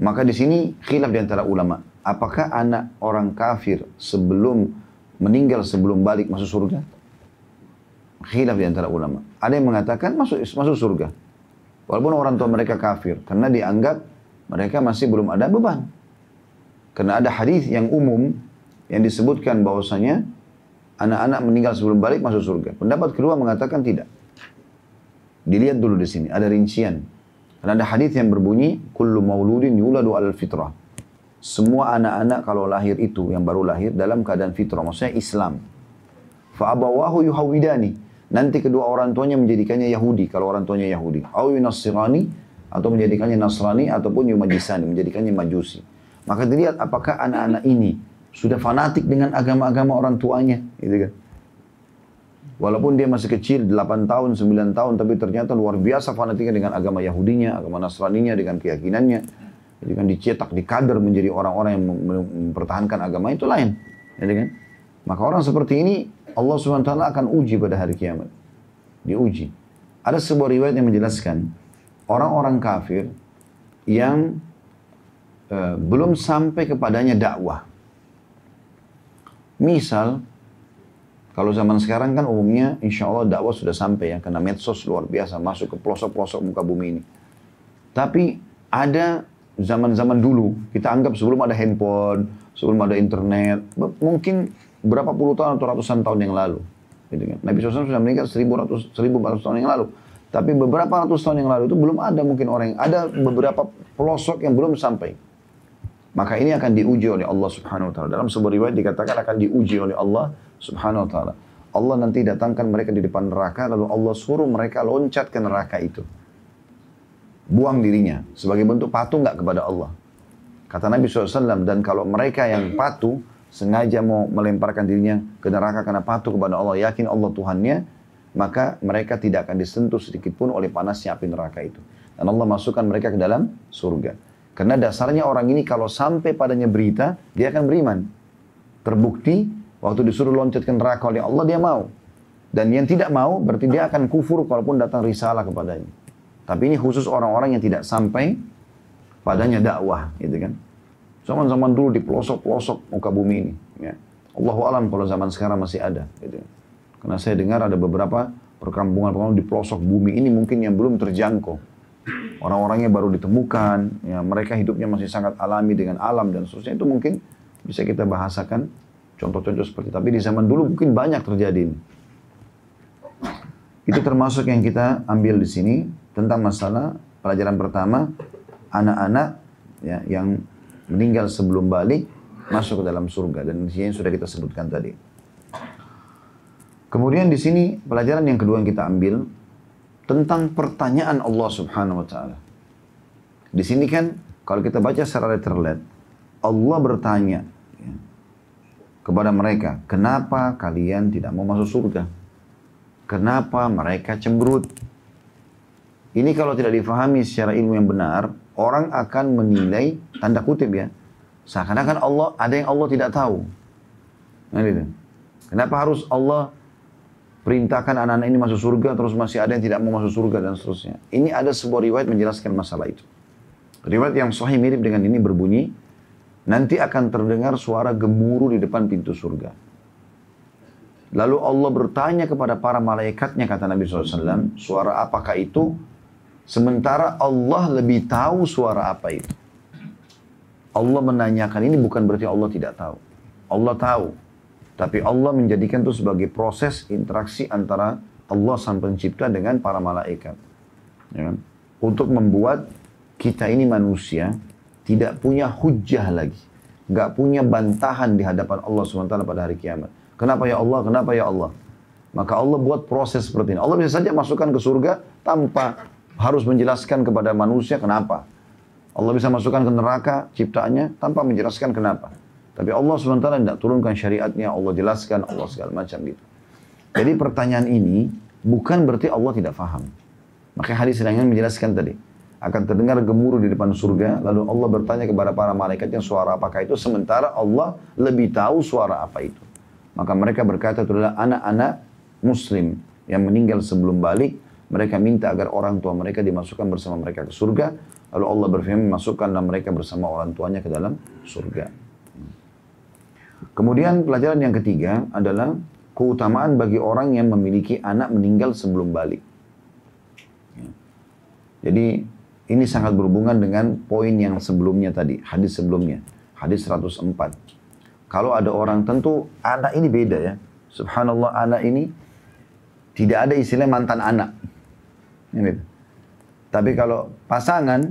Maka di sini khilaf di antara ulama. Apakah anak orang kafir sebelum meninggal sebelum balik masuk surga? Khilaf di antara ulama. Ada yang mengatakan masuk surga. Walaupun orang tua mereka kafir. Karena dianggap mereka masih belum ada beban. Karena ada hadis yang umum yang disebutkan bahwasanya anak-anak meninggal sebelum balik masuk surga. Pendapat kedua mengatakan tidak. Dilihat dulu di sini, ada rincian. Karena ada hadis yang berbunyi, kullu mauludin yuladu alal fitrah. Semua anak-anak kalau lahir itu, yang baru lahir dalam keadaan fitrah, maksudnya Islam. Fa'abawahu yuhawidani. Nanti kedua orang tuanya menjadikannya Yahudi, kalau orang tuanya Yahudi. Au yunassirani, atau menjadikannya Nasrani, ataupun yumajisani, menjadikannya Majusi. Maka dilihat apakah anak-anak ini sudah fanatik dengan agama-agama orang tuanya, gitu kan. Walaupun dia masih kecil, 8 tahun, 9 tahun, tapi ternyata luar biasa fanatiknya dengan agama Yahudinya, agama Nasraninya, dengan keyakinannya. Jadi kan dicetak, dikader menjadi orang-orang yang mempertahankan agama itu lain. Gitu kan? Maka orang seperti ini, Allah SWT akan uji pada hari kiamat. Diuji. Ada sebuah riwayat yang menjelaskan, orang-orang kafir yang belum sampai kepadanya dakwah. Misal, kalau zaman sekarang kan umumnya insya Allah dakwah sudah sampai ya. Karena medsos luar biasa masuk ke pelosok-pelosok muka bumi ini. Tapi ada zaman-zaman dulu. Kita anggap sebelum ada handphone, sebelum ada internet. Mungkin berapa puluh tahun atau ratusan tahun yang lalu. Gitu kan. Nabi SAW sudah meninggal 1400 tahun yang lalu. Tapi beberapa ratus tahun yang lalu itu belum ada mungkin orang yang. Ada beberapa pelosok yang belum sampai. Maka ini akan diuji oleh Allah Subhanahu Wa Taala. Dalam sebuah riwayat dikatakan akan diuji oleh Allah Subhanahu Wa Taala. Allah nanti datangkan mereka di depan neraka, lalu Allah suruh mereka loncat ke neraka itu. Buang dirinya, sebagai bentuk patuh nggak kepada Allah. Kata Nabi SAW, dan kalau mereka yang patuh, sengaja mau melemparkan dirinya ke neraka karena patuh kepada Allah, yakin Allah Tuhannya, maka mereka tidak akan disentuh sedikit pun oleh panasnya api neraka itu. Dan Allah masukkan mereka ke dalam surga. Karena dasarnya orang ini kalau sampai padanya berita, dia akan beriman. Terbukti, waktu disuruh loncat ke neraka oleh Allah, dia mau. Dan yang tidak mau, berarti dia akan kufur kalaupun datang risalah kepadanya. Tapi ini khusus orang-orang yang tidak sampai padanya dakwah, gitu kan. Zaman-zaman dulu di pelosok-pelosok muka bumi ini. Ya. Allahu alam kalau zaman sekarang masih ada. Gitu. Karena saya dengar ada beberapa perkampungan-perkampungan di pelosok bumi ini mungkin yang belum terjangkau. Orang-orangnya baru ditemukan, ya, mereka hidupnya masih sangat alami dengan alam dan seterusnya. Itu mungkin bisa kita bahasakan contoh-contoh seperti itu. Tapi di zaman dulu mungkin banyak terjadi ini. Itu termasuk yang kita ambil di sini tentang masalah pelajaran pertama, anak-anak ya, yang meninggal sebelum balik masuk ke dalam surga, dan di sini sudah kita sebutkan tadi. Kemudian di sini pelajaran yang kedua yang kita ambil tentang pertanyaan Allah Subhanahu Wa Taala. Di sini kan kalau kita baca secara letterlet, Allah bertanya ya, kepada mereka, kenapa kalian tidak mau masuk surga? Kenapa mereka cemberut? Ini kalau tidak difahami secara ilmu yang benar, orang akan menilai, tanda kutip ya, seakan-akan Allah, ada yang Allah tidak tahu. Nah, gitu. Kenapa harus Allah perintahkan anak-anak ini masuk surga, terus masih ada yang tidak mau masuk surga, dan seterusnya. Ini ada sebuah riwayat menjelaskan masalah itu. Riwayat yang sahih mirip dengan ini berbunyi, nanti akan terdengar suara gemuruh di depan pintu surga. Lalu Allah bertanya kepada para malaikatnya, kata Nabi SAW, suara apakah itu? Sementara Allah lebih tahu suara apa itu. Allah menanyakan ini bukan berarti Allah tidak tahu. Allah tahu. Tapi Allah menjadikan itu sebagai proses interaksi antara Allah Sang Pencipta dengan para malaikat. Ya kan? Untuk membuat kita ini manusia tidak punya hujjah lagi. Nggak punya bantahan di hadapan Allah SWT pada hari kiamat. Kenapa ya Allah? Kenapa ya Allah? Maka Allah buat proses seperti ini. Allah bisa saja masukkan ke surga tanpa harus menjelaskan kepada manusia kenapa. Allah bisa masukkan ke neraka ciptaannya tanpa menjelaskan kenapa. Tapi Allah SWT tidak turunkan syariatnya, Allah jelaskan, Allah segala macam gitu. Jadi pertanyaan ini bukan berarti Allah tidak faham. Makanya hadis yang menjelaskan tadi. Akan terdengar gemuruh di depan surga, lalu Allah bertanya kepada para malaikat yang suara apakah itu, sementara Allah lebih tahu suara apa itu. Maka mereka berkata itu adalah anak-anak muslim yang meninggal sebelum balik. Mereka minta agar orang tua mereka dimasukkan bersama mereka ke surga. Lalu Allah berfirman, masukkanlah mereka bersama orang tuanya ke dalam surga. Kemudian pelajaran yang ketiga adalah keutamaan bagi orang yang memiliki anak meninggal sebelum balik. Jadi ini sangat berhubungan dengan poin yang sebelumnya tadi, hadis sebelumnya, hadis 104. Kalau ada orang, tentu anak ini beda ya. Subhanallah, anak ini tidak ada istilah mantan anak. Ini. Tapi kalau pasangan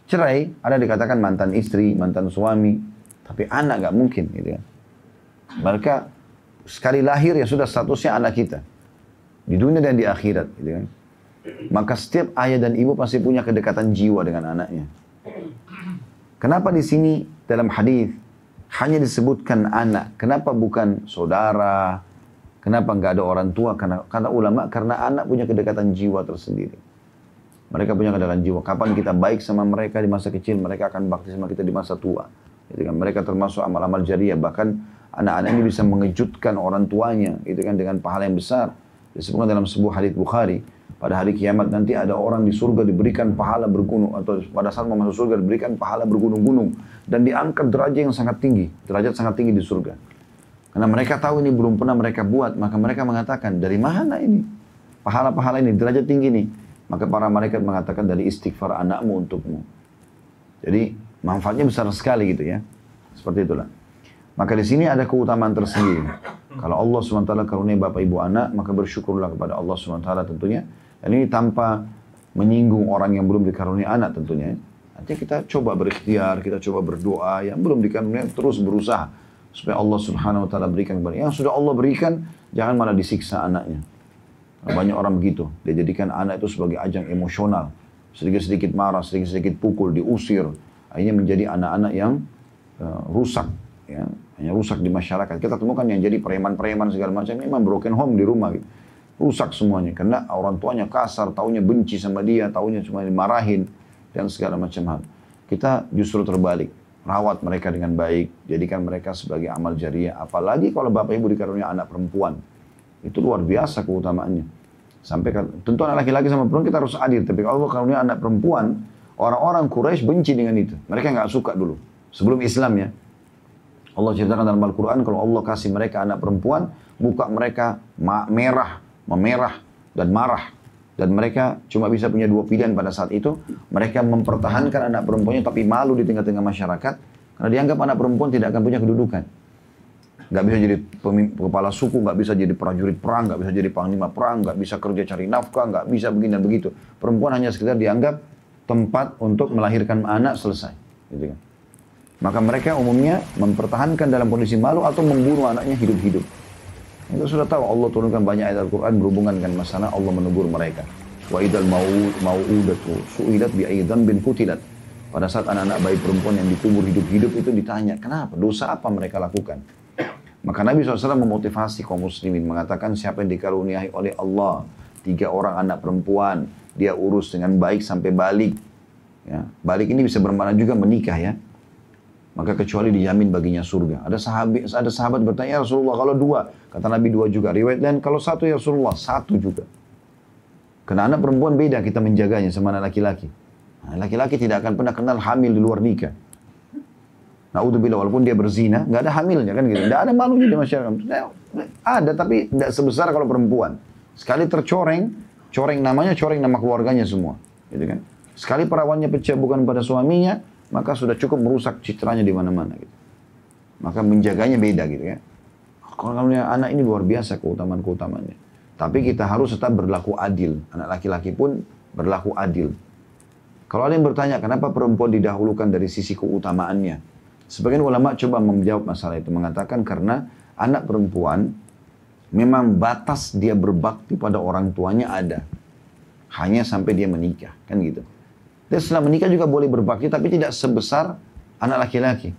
cerai, ada dikatakan mantan istri, mantan suami. Tapi anak nggak mungkin gitu kan. Mereka sekali lahir ya sudah statusnya anak kita. Di dunia dan di akhirat gitu kan. Maka setiap ayah dan ibu pasti punya kedekatan jiwa dengan anaknya. Kenapa di sini dalam hadis hanya disebutkan anak. Kenapa bukan saudara? Kenapa nggak ada orang tua? Karena ulama, karena anak punya kedekatan jiwa tersendiri. Mereka punya kedekatan jiwa. Kapan kita baik sama mereka di masa kecil, mereka akan bakti sama kita di masa tua. Gitu kan? Mereka termasuk amal-amal jariah. Bahkan anak-anak ini bisa mengejutkan orang tuanya, gitu kan, dengan pahala yang besar. Disebutkan dalam sebuah hadits Bukhari, pada hari kiamat nanti ada orang di surga diberikan pahala bergunung, atau pada saat mau masuk surga diberikan pahala bergunung-gunung dan diangkat derajat yang sangat tinggi, derajat sangat tinggi di surga. Karena mereka tahu ini belum pernah mereka buat, maka mereka mengatakan, dari mana ini pahala-pahala ini, derajat tinggi ini? Maka para malaikat mengatakan, dari istighfar anakmu untukmu. Jadi manfaatnya besar sekali gitu ya. Seperti itulah. Maka di sini ada keutamaan tersendiri. Kalau Allah SWT karunia bapak ibu anak, maka bersyukurlah kepada Allah SWT tentunya. Dan ini tanpa menyinggung orang yang belum dikarunia anak tentunya. Nanti kita coba berikhtiar, kita coba berdoa. Yang belum dikarunia terus berusaha. Supaya Allah Subhanahu Wa Taala berikan kepada yang sudah Allah berikan, jangan malah disiksa anaknya. Banyak orang begitu. Dia jadikan anak itu sebagai ajang emosional. Sedikit-sedikit marah, sedikit-sedikit pukul, diusir. Akhirnya menjadi anak-anak yang rusak. Ya, hanya rusak di masyarakat. Kita temukan yang jadi preman-preman segala macam, memang broken home di rumah. Gitu. Rusak semuanya. Karena orang tuanya kasar, taunya benci sama dia, taunya cuma dimarahin. Dan segala macam hal. Kita justru terbalik. Rawat mereka dengan baik. Jadikan mereka sebagai amal jariah. Apalagi kalau bapak ibu dikarunia anak perempuan. Itu luar biasa keutamaannya. Sampai tentu anak laki-laki sama perempuan kita harus adil. Tapi kalau karunia anak perempuan, orang-orang Quraisy benci dengan itu. Mereka nggak suka dulu. Sebelum Islam ya. Allah ceritakan dalam Al-Quran, kalau Allah kasih mereka anak perempuan, muka mereka merah, memerah, dan marah. Dan mereka cuma bisa punya dua pilihan pada saat itu. Mereka mempertahankan anak perempuannya, tapi malu di tengah-tengah masyarakat. Karena dianggap anak perempuan tidak akan punya kedudukan. Nggak bisa jadi kepala suku, nggak bisa jadi prajurit perang, nggak bisa jadi panglima perang, nggak bisa kerja cari nafkah, nggak bisa begini dan begitu. Perempuan hanya sekedar dianggap tempat untuk melahirkan anak, selesai. Gitu kan. Maka mereka umumnya mempertahankan dalam kondisi malu atau membunuh anaknya hidup-hidup. Kita sudah tahu Allah turunkan banyak ayat Al-Quran berhubungan dengan masalah Allah menegur mereka. Wa idal mau'udatu su'ilat bi'ayyi dhanbin qutilat. Pada saat anak-anak bayi perempuan yang dikubur hidup-hidup itu ditanya, kenapa? Dosa apa mereka lakukan? Maka Nabi SAW memotivasi kaum muslimin, mengatakan siapa yang dikaruniai oleh Allah 3 orang anak perempuan, dia urus dengan baik sampai balik. Ya, balik ini bisa bermakna juga menikah ya. Maka kecuali dijamin baginya surga. Ada sahabat bertanya, ya Rasulullah kalau 2, kata Nabi 2 juga. Riwayat lain kalau 1 ya Rasulullah 1 juga. Karena anak perempuan beda kita menjaganya sama anak laki-laki. Nah, laki-laki tidak akan pernah kenal hamil di luar nikah. Naudzubillah, walaupun dia berzina, nggak ada hamilnya kan gitu. Nggak ada malunya di masyarakat. Ada tapi tidak sebesar kalau perempuan. Sekali tercoreng, coreng namanya, coreng nama keluarganya semua. Gitu kan. Sekali perawannya pecah bukan pada suaminya, maka sudah cukup merusak citranya di mana-mana gitu. Maka menjaganya beda gitu ya. Kalau anak ini luar biasa keutamaan-keutamaannya. Tapi kita harus tetap berlaku adil. Anak laki-laki pun berlaku adil. Kalau ada yang bertanya, kenapa perempuan didahulukan dari sisi keutamaannya? Sebagian ulama coba menjawab masalah itu. Mengatakan karena anak perempuan memang batas dia berbakti pada orang tuanya ada. Hanya sampai dia menikah. Kan gitu. Dan setelah menikah juga boleh berbakti, tapi tidak sebesar anak laki-laki.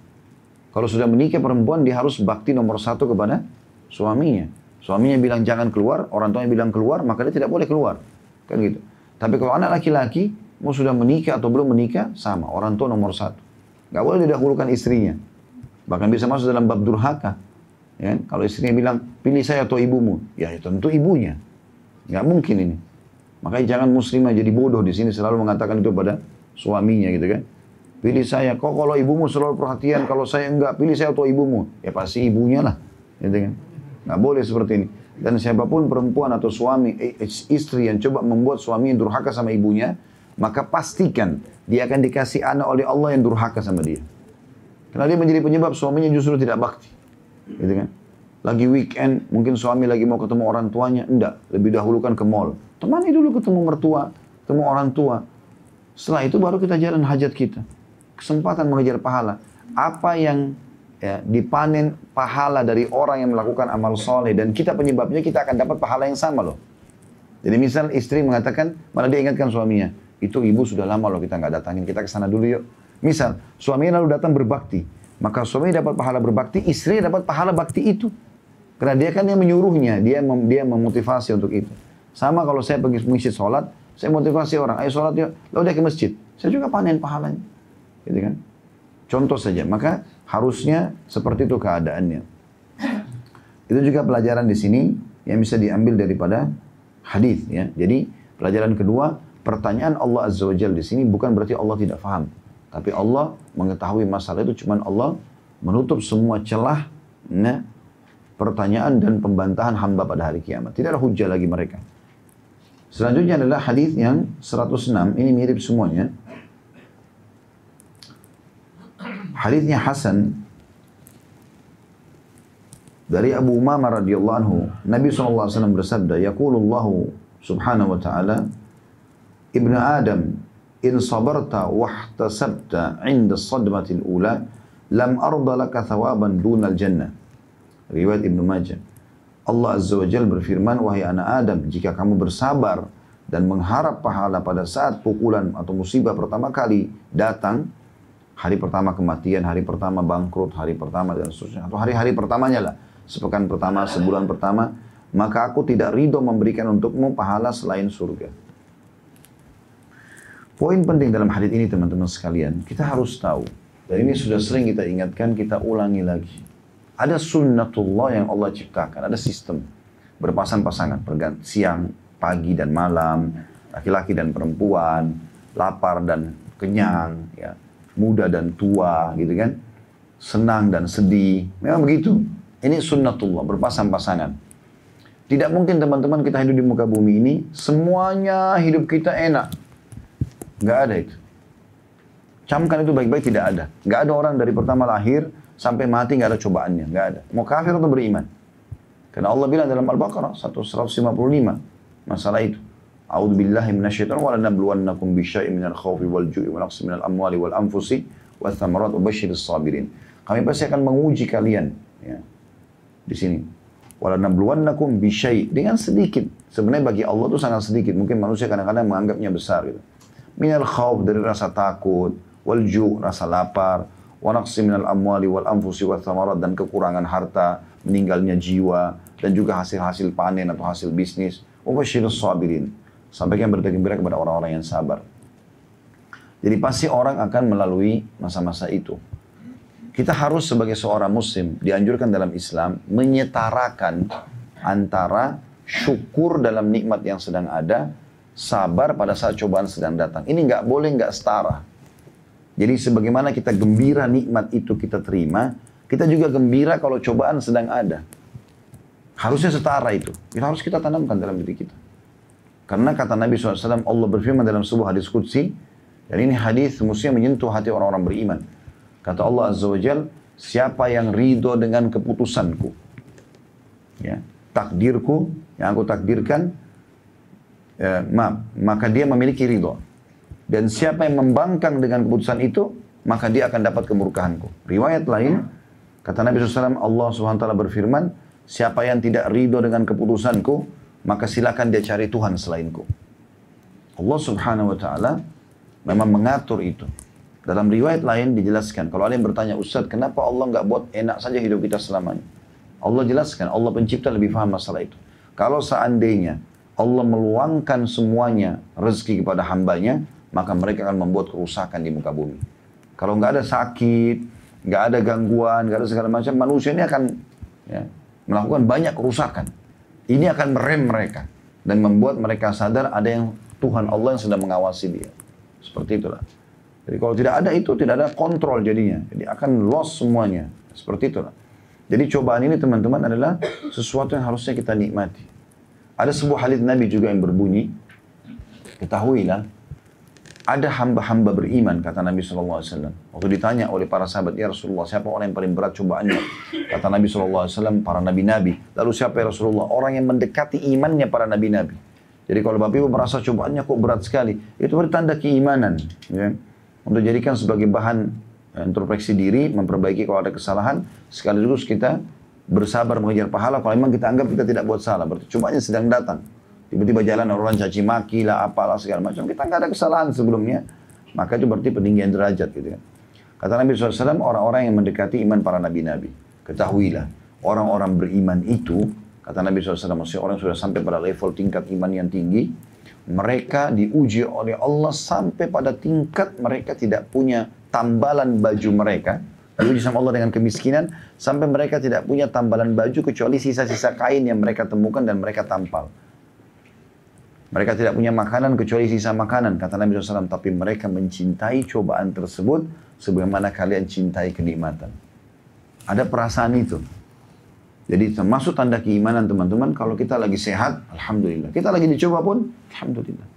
Kalau sudah menikah perempuan, dia harus bakti nomor 1 kepada suaminya. Suaminya bilang jangan keluar, orang tuanya bilang keluar, maka dia tidak boleh keluar. Kan gitu. Tapi kalau anak laki-laki, mau sudah menikah atau belum menikah, sama. Orang tua nomor 1. Gak boleh didahulukan istrinya. Bahkan bisa masuk dalam bab durhaka. Ya, kalau istrinya bilang, pilih saya atau ibumu. Ya tentu ibunya. Gak mungkin ini. Makanya jangan muslimah jadi bodoh di sini selalu mengatakan itu pada suaminya gitu kan. Pilih saya, kok kalau ibumu selalu perhatian, kalau saya enggak, pilih saya atau ibumu. Ya pasti ibunya lah. Gitu kan. Nggak boleh seperti ini. Dan siapapun perempuan atau suami, istri yang coba membuat suaminya durhaka sama ibunya, maka pastikan dia akan dikasih anak oleh Allah yang durhaka sama dia. Karena dia menjadi penyebab suaminya justru tidak bakti. Gitu kan. Lagi weekend, mungkin suami lagi mau ketemu orang tuanya, enggak, lebih dahulukan ke mall. Temani dulu ketemu mertua, ketemu orang tua. Setelah itu baru kita jalan hajat kita. Kesempatan mengejar pahala. Apa yang dipanen pahala dari orang yang melakukan amal soleh dan kita penyebabnya, kita akan dapat pahala yang sama loh. Jadi misal istri mengatakan, malah dia ingatkan suaminya, itu ibu sudah lama loh kita nggak datangin, kita ke sana dulu yuk. Misal suaminya lalu datang berbakti, Maka suami dapat pahala berbakti, istri dapat pahala bakti itu. Karena dia kan yang menyuruhnya, dia memotivasi untuk itu. Sama kalau saya pergi masjid sholat, saya motivasi orang, ayo sholat yuk, lalu dia ke masjid. Saya juga panen pahalanya. Gitu kan? Contoh saja, maka harusnya seperti itu keadaannya. Itu juga pelajaran di sini yang bisa diambil daripada hadis ya. Jadi pelajaran kedua, pertanyaan Allah Azza wa Jalla di sini bukan berarti Allah tidak faham. Tapi Allah mengetahui masalah itu, cuman Allah menutup semua celah pertanyaan dan pembantahan hamba pada hari kiamat. Tidak ada hujah lagi mereka. Selanjutnya adalah hadis yang 106, ini mirip semuanya. Hadisnya Hasan dari Abu Umamah radhiyallahu anhu. Nabi SAW bersabda, yaqulullahu subhanahu wa ta'ala, Ibnu Adam, in sabarta wahtasabta inda sadmatil ula, lam arda laka thawaban dunal jannah. Riwayat Ibnu Majah. Allah Azza wa Jalla berfirman, wahai anak Adam, jika kamu bersabar dan mengharap pahala pada saat pukulan atau musibah pertama kali datang, hari pertama kematian, hari pertama bangkrut, hari pertama dan seterusnya, atau hari-hari pertamanya lah, sepekan pertama, sebulan pertama, maka aku tidak ridho memberikan untukmu pahala selain surga. Poin penting dalam hadis ini teman-teman sekalian, kita harus tahu, dan ini sudah sering kita ingatkan, kita ulangi lagi. Ada sunnatullah yang Allah ciptakan, ada sistem berpasang-pasangan, siang, pagi dan malam, laki-laki dan perempuan, lapar dan kenyang, ya, muda dan tua, gitu kan, senang dan sedih, memang begitu. Ini sunnatullah, berpasang-pasangan. Tidak mungkin teman-teman kita hidup di muka bumi ini, semuanya hidup kita enak. Nggak ada itu. Camkan itu baik-baik, tidak ada. Nggak ada orang dari pertama lahir sampai mati nggak ada cobaannya. Nggak ada. Mau kafir atau beriman. Karena Allah bilang dalam Al-Baqarah 155 masalah itu. A'udzu billahi minasyaitonir wa lanabluwannakum bisyai'in minal khaufi wal ju'i wa naqsin minal amwali wal anfusi wath thamarat wa basyiris sabirin. Kami pasti akan menguji kalian, ya. Di sini. Wa lanabluwannakum bisyai', dengan sedikit. Sebenarnya bagi Allah itu sangat sedikit. Mungkin manusia kadang-kadang menganggapnya besar gitu. Minal khauf, dari rasa takut, wal ju', rasa lapar, wa naqsi minal amwali wal anfusi wath thamarat, dan kekurangan harta, meninggalnya jiwa, dan juga hasil-hasil panen atau hasil bisnis. Wa basyiris sabirin. Sampaikan berita gembira kepada orang-orang yang sabar. Jadi pasti orang akan melalui masa-masa itu. Kita harus sebagai seorang muslim, dianjurkan dalam Islam, menyetarakan antara syukur dalam nikmat yang sedang ada, sabar pada saat cobaan sedang datang. Ini nggak boleh nggak setara. Jadi sebagaimana kita gembira nikmat itu kita terima, kita juga gembira kalau cobaan sedang ada. Harusnya setara itu. Itu harus kita tanamkan dalam diri kita. Karena kata Nabi SAW, Allah berfirman dalam sebuah hadis qudsi, dan ini hadis mestinya menyentuh hati orang-orang beriman. Kata Allah Azza wa Jal, siapa yang ridho dengan keputusanku, ya, takdirku, yang aku takdirkan, maka dia memiliki ridho. Dan siapa yang membangkang dengan keputusan itu, maka dia akan dapat kemurkaanku. Riwayat lain, kata Nabi SAW, Allah SWT berfirman, siapa yang tidak ridho dengan keputusanku, maka silakan dia cari Tuhan selainku. Allah Subhanahu wa Ta'ala memang mengatur itu. Dalam riwayat lain dijelaskan, kalau ada yang bertanya, Ustaz, kenapa Allah nggak buat enak saja hidup kita selamanya? Allah jelaskan, Allah pencipta lebih paham masalah itu. Kalau seandainya Allah meluangkan semuanya rezeki kepada hambanya, maka mereka akan membuat kerusakan di muka bumi. Kalau nggak ada sakit, nggak ada gangguan, nggak ada segala macam, manusia ini akan, ya, melakukan banyak kerusakan. Ini akan merem mereka dan membuat mereka sadar ada yang Tuhan Allah yang sedang mengawasi dia. Seperti itulah. Jadi kalau tidak ada itu, tidak ada kontrol jadinya. Jadi akan lost semuanya. Seperti itulah. Jadi cobaan ini teman-teman adalah sesuatu yang harusnya kita nikmati. Ada sebuah hadits Nabi juga yang berbunyi, ketahuilah, ada hamba-hamba beriman, kata Nabi SAW. Waktu ditanya oleh para sahabat, ya Rasulullah, siapa orang yang paling berat cobaannya? Kata Nabi SAW, para nabi-nabi. Lalu siapa ya Rasulullah? Orang yang mendekati imannya para nabi-nabi. Jadi kalau Bapak Ibu merasa cobaannya kok berat sekali, itu bertanda keimanan. Ya. Untuk jadikan sebagai bahan introspeksi diri, memperbaiki kalau ada kesalahan, sekaligus kita bersabar mengejar pahala. Kalau memang kita anggap kita tidak buat salah, berarti cobaannya sedang datang. Tiba-tiba jalan orang caci maki lah, apalah segala macam. Kita nggak ada kesalahan sebelumnya. Maka itu berarti peninggian derajat gitu kan. Kata Nabi SAW, orang-orang yang mendekati iman para nabi-nabi. Ketahuilah, orang-orang beriman itu, kata Nabi SAW, maksudnya orang yang sudah sampai pada level tingkat iman yang tinggi, mereka diuji oleh Allah sampai pada tingkat mereka tidak punya tambalan baju mereka. Diuji sama Allah dengan kemiskinan, sampai mereka tidak punya tambalan baju kecuali sisa-sisa kain yang mereka temukan dan mereka tampal. Mereka tidak punya makanan kecuali sisa makanan, kata Nabi SAW. Tapi mereka mencintai cobaan tersebut sebagaimana kalian cintai kenikmatan. Ada perasaan itu. Jadi termasuk tanda keimanan teman-teman, kalau kita lagi sehat, alhamdulillah. Kita lagi dicoba pun, alhamdulillah.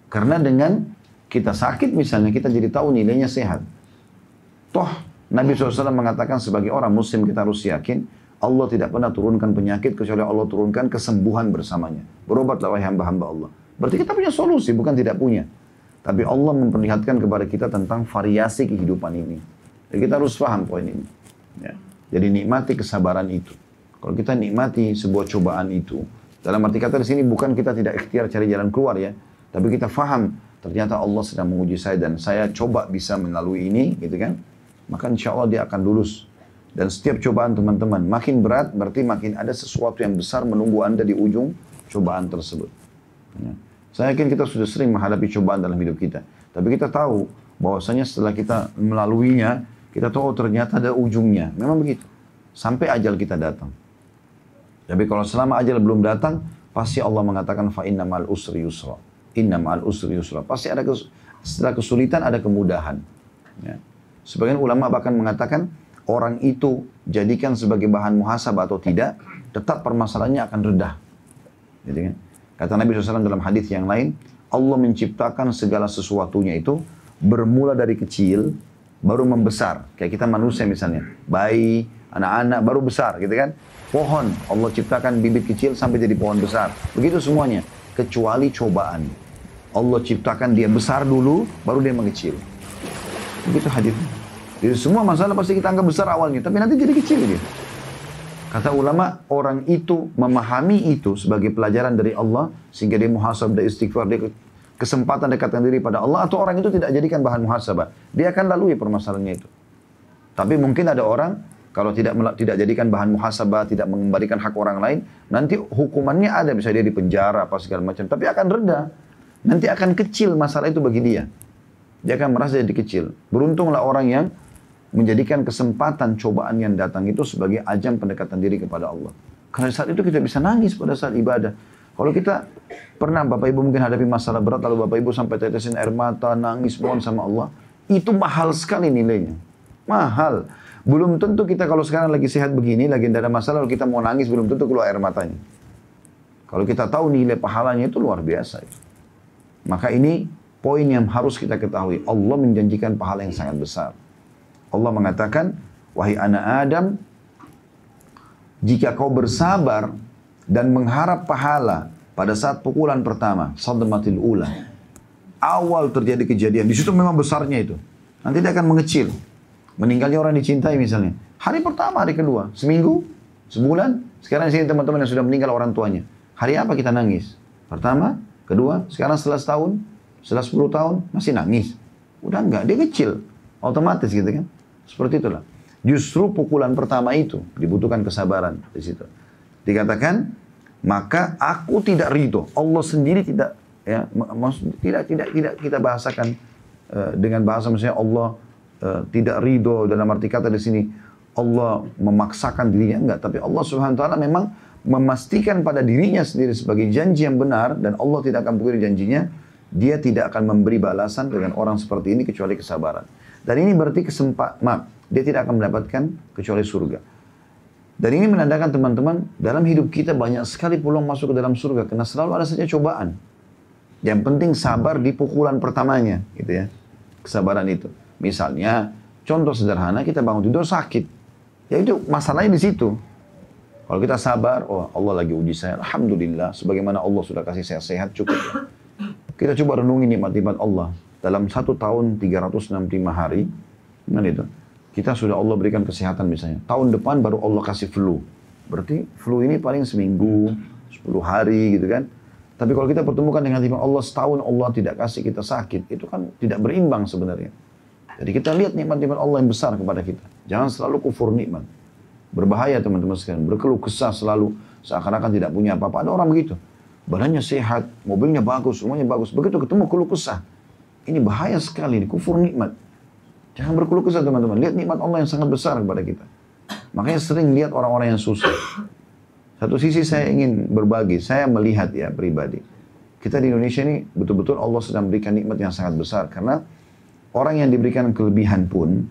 Karena dengan kita sakit misalnya, kita jadi tahu nilainya sehat. Toh, Nabi SAW mengatakan sebagai orang muslim kita harus yakin, Allah tidak pernah turunkan penyakit kecuali Allah turunkan kesembuhan bersamanya. Berobatlah wahai hamba-hamba Allah. Berarti kita punya solusi, bukan tidak punya. Tapi Allah memperlihatkan kepada kita tentang variasi kehidupan ini. Jadi kita harus paham poin ini. Ya. Jadi nikmati kesabaran itu. Kalau kita nikmati sebuah cobaan itu, dalam arti kata di sini bukan kita tidak ikhtiar cari jalan keluar ya, tapi kita faham ternyata Allah sedang menguji saya dan saya coba bisa melalui ini, gitu kan? Maka insya Allah dia akan lulus. Dan setiap cobaan teman-teman makin berat, berarti makin ada sesuatu yang besar menunggu Anda di ujung cobaan tersebut. Ya. Saya yakin kita sudah sering menghadapi cobaan dalam hidup kita, tapi kita tahu bahwasanya setelah kita melaluinya, kita tahu ternyata ada ujungnya. Memang begitu. Sampai ajal kita datang. Tapi kalau selama ajal belum datang, pasti Allah mengatakan fa inna ma'al usri yusra. Inna ma'al usri yusra. Pasti ada setelah kesulitan ada kemudahan. Ya. Sebagian ulama bahkan mengatakan orang itu jadikan sebagai bahan muhasabah atau tidak, tetap permasalahannya akan redah. Gitu kan? Kata Nabi SAW dalam hadis yang lain, Allah menciptakan segala sesuatunya itu bermula dari kecil, baru membesar. Kayak kita manusia misalnya, bayi, anak-anak baru besar gitu kan. Pohon, Allah ciptakan bibit kecil sampai jadi pohon besar. Begitu semuanya, kecuali cobaan. Allah ciptakan dia besar dulu, baru dia mengecil. Begitu hadisnya. Jadi semua masalah pasti kita anggap besar awalnya, tapi nanti jadi kecil dia. Kata ulama, orang itu memahami itu sebagai pelajaran dari Allah, sehingga dia muhasabah, dia istighfar, dia kesempatan dekatkan diri pada Allah, atau orang itu tidak jadikan bahan muhasabah. Dia akan lalui permasalahannya itu. Tapi mungkin ada orang, kalau tidak jadikan bahan muhasabah, tidak mengembalikan hak orang lain, nanti hukumannya ada, bisa dia dipenjara, apa segala macam. Tapi akan reda. Nanti akan kecil masalah itu bagi dia. Dia akan merasa jadi kecil. Beruntunglah orang yang menjadikan kesempatan cobaan yang datang itu sebagai ajang pendekatan diri kepada Allah. Karena saat itu kita bisa nangis pada saat ibadah. Kalau kita pernah Bapak Ibu mungkin hadapi masalah berat, lalu Bapak Ibu sampai tetesin air mata, nangis, mohon sama Allah. Itu mahal sekali nilainya. Mahal. Belum tentu kita kalau sekarang lagi sehat begini, lagi tidak ada masalah, kalau kita mau nangis, belum tentu keluar air matanya. Kalau kita tahu nilai pahalanya itu luar biasa. Maka ini poin yang harus kita ketahui. Allah menjanjikan pahala yang sangat besar. Allah mengatakan, wahai anak Adam, jika kau bersabar dan mengharap pahala pada saat pukulan pertama, sadmatil ula, awal terjadi kejadian, di situ memang besarnya itu. Nanti dia akan mengecil. Meninggalnya orang dicintai misalnya. Hari pertama, hari kedua, seminggu, sebulan. Sekarang di sini teman-teman yang sudah meninggal orang tuanya. Hari apa kita nangis? Pertama, kedua, sekarang setelah setahun, setelah 10 tahun, masih nangis. Udah enggak, dia kecil. Otomatis gitu kan. Seperti itulah. Justru pukulan pertama itu dibutuhkan kesabaran di situ. Dikatakan, maka aku tidak ridho. Allah sendiri tidak, ya, tidak kita bahasakan dengan bahasa misalnya Allah tidak ridho dalam arti kata di sini Allah memaksakan dirinya, enggak. Tapi Allah Subhanahu Wa Taala memang memastikan pada dirinya sendiri sebagai janji yang benar dan Allah tidak akan pungkiri janjinya. Dia tidak akan memberi balasan dengan orang seperti ini kecuali kesabaran. Dan ini berarti dia tidak akan mendapatkan kecuali surga. Dan ini menandakan teman-teman, dalam hidup kita banyak sekali peluang masuk ke dalam surga, karena selalu ada saja cobaan. Yang penting sabar di pukulan pertamanya, gitu ya. Kesabaran itu. Misalnya, contoh sederhana, kita bangun tidur sakit. Ya itu masalahnya di situ. Kalau kita sabar, oh Allah lagi uji saya, alhamdulillah, sebagaimana Allah sudah kasih saya sehat, cukup. Kita coba renungi nikmat-nikmat Allah. Dalam 1 tahun 365 hari, kan itu, kita sudah Allah berikan kesehatan misalnya. Tahun depan baru Allah kasih flu. Berarti flu ini paling seminggu, 10 hari gitu kan. Tapi kalau kita pertemukan dengan nikmat Allah, setahun Allah tidak kasih kita sakit, itu kan tidak berimbang sebenarnya. Jadi kita lihat nikmat-nikmat Allah yang besar kepada kita. Jangan selalu kufur nikmat. Berbahaya teman-teman sekalian. Berkeluh kesah selalu seakan-akan tidak punya apa-apa. Ada orang begitu. Badannya sehat, mobilnya bagus, semuanya bagus. Begitu ketemu keluh kesah. Ini bahaya sekali, ini kufur nikmat. Jangan berkeluh kesah teman-teman. Lihat nikmat Allah yang sangat besar kepada kita. Makanya sering lihat orang-orang yang susah. Satu sisi saya ingin berbagi. Saya melihat ya pribadi. Kita di Indonesia ini betul-betul Allah sedang berikan nikmat yang sangat besar. Karena orang yang diberikan kelebihan pun,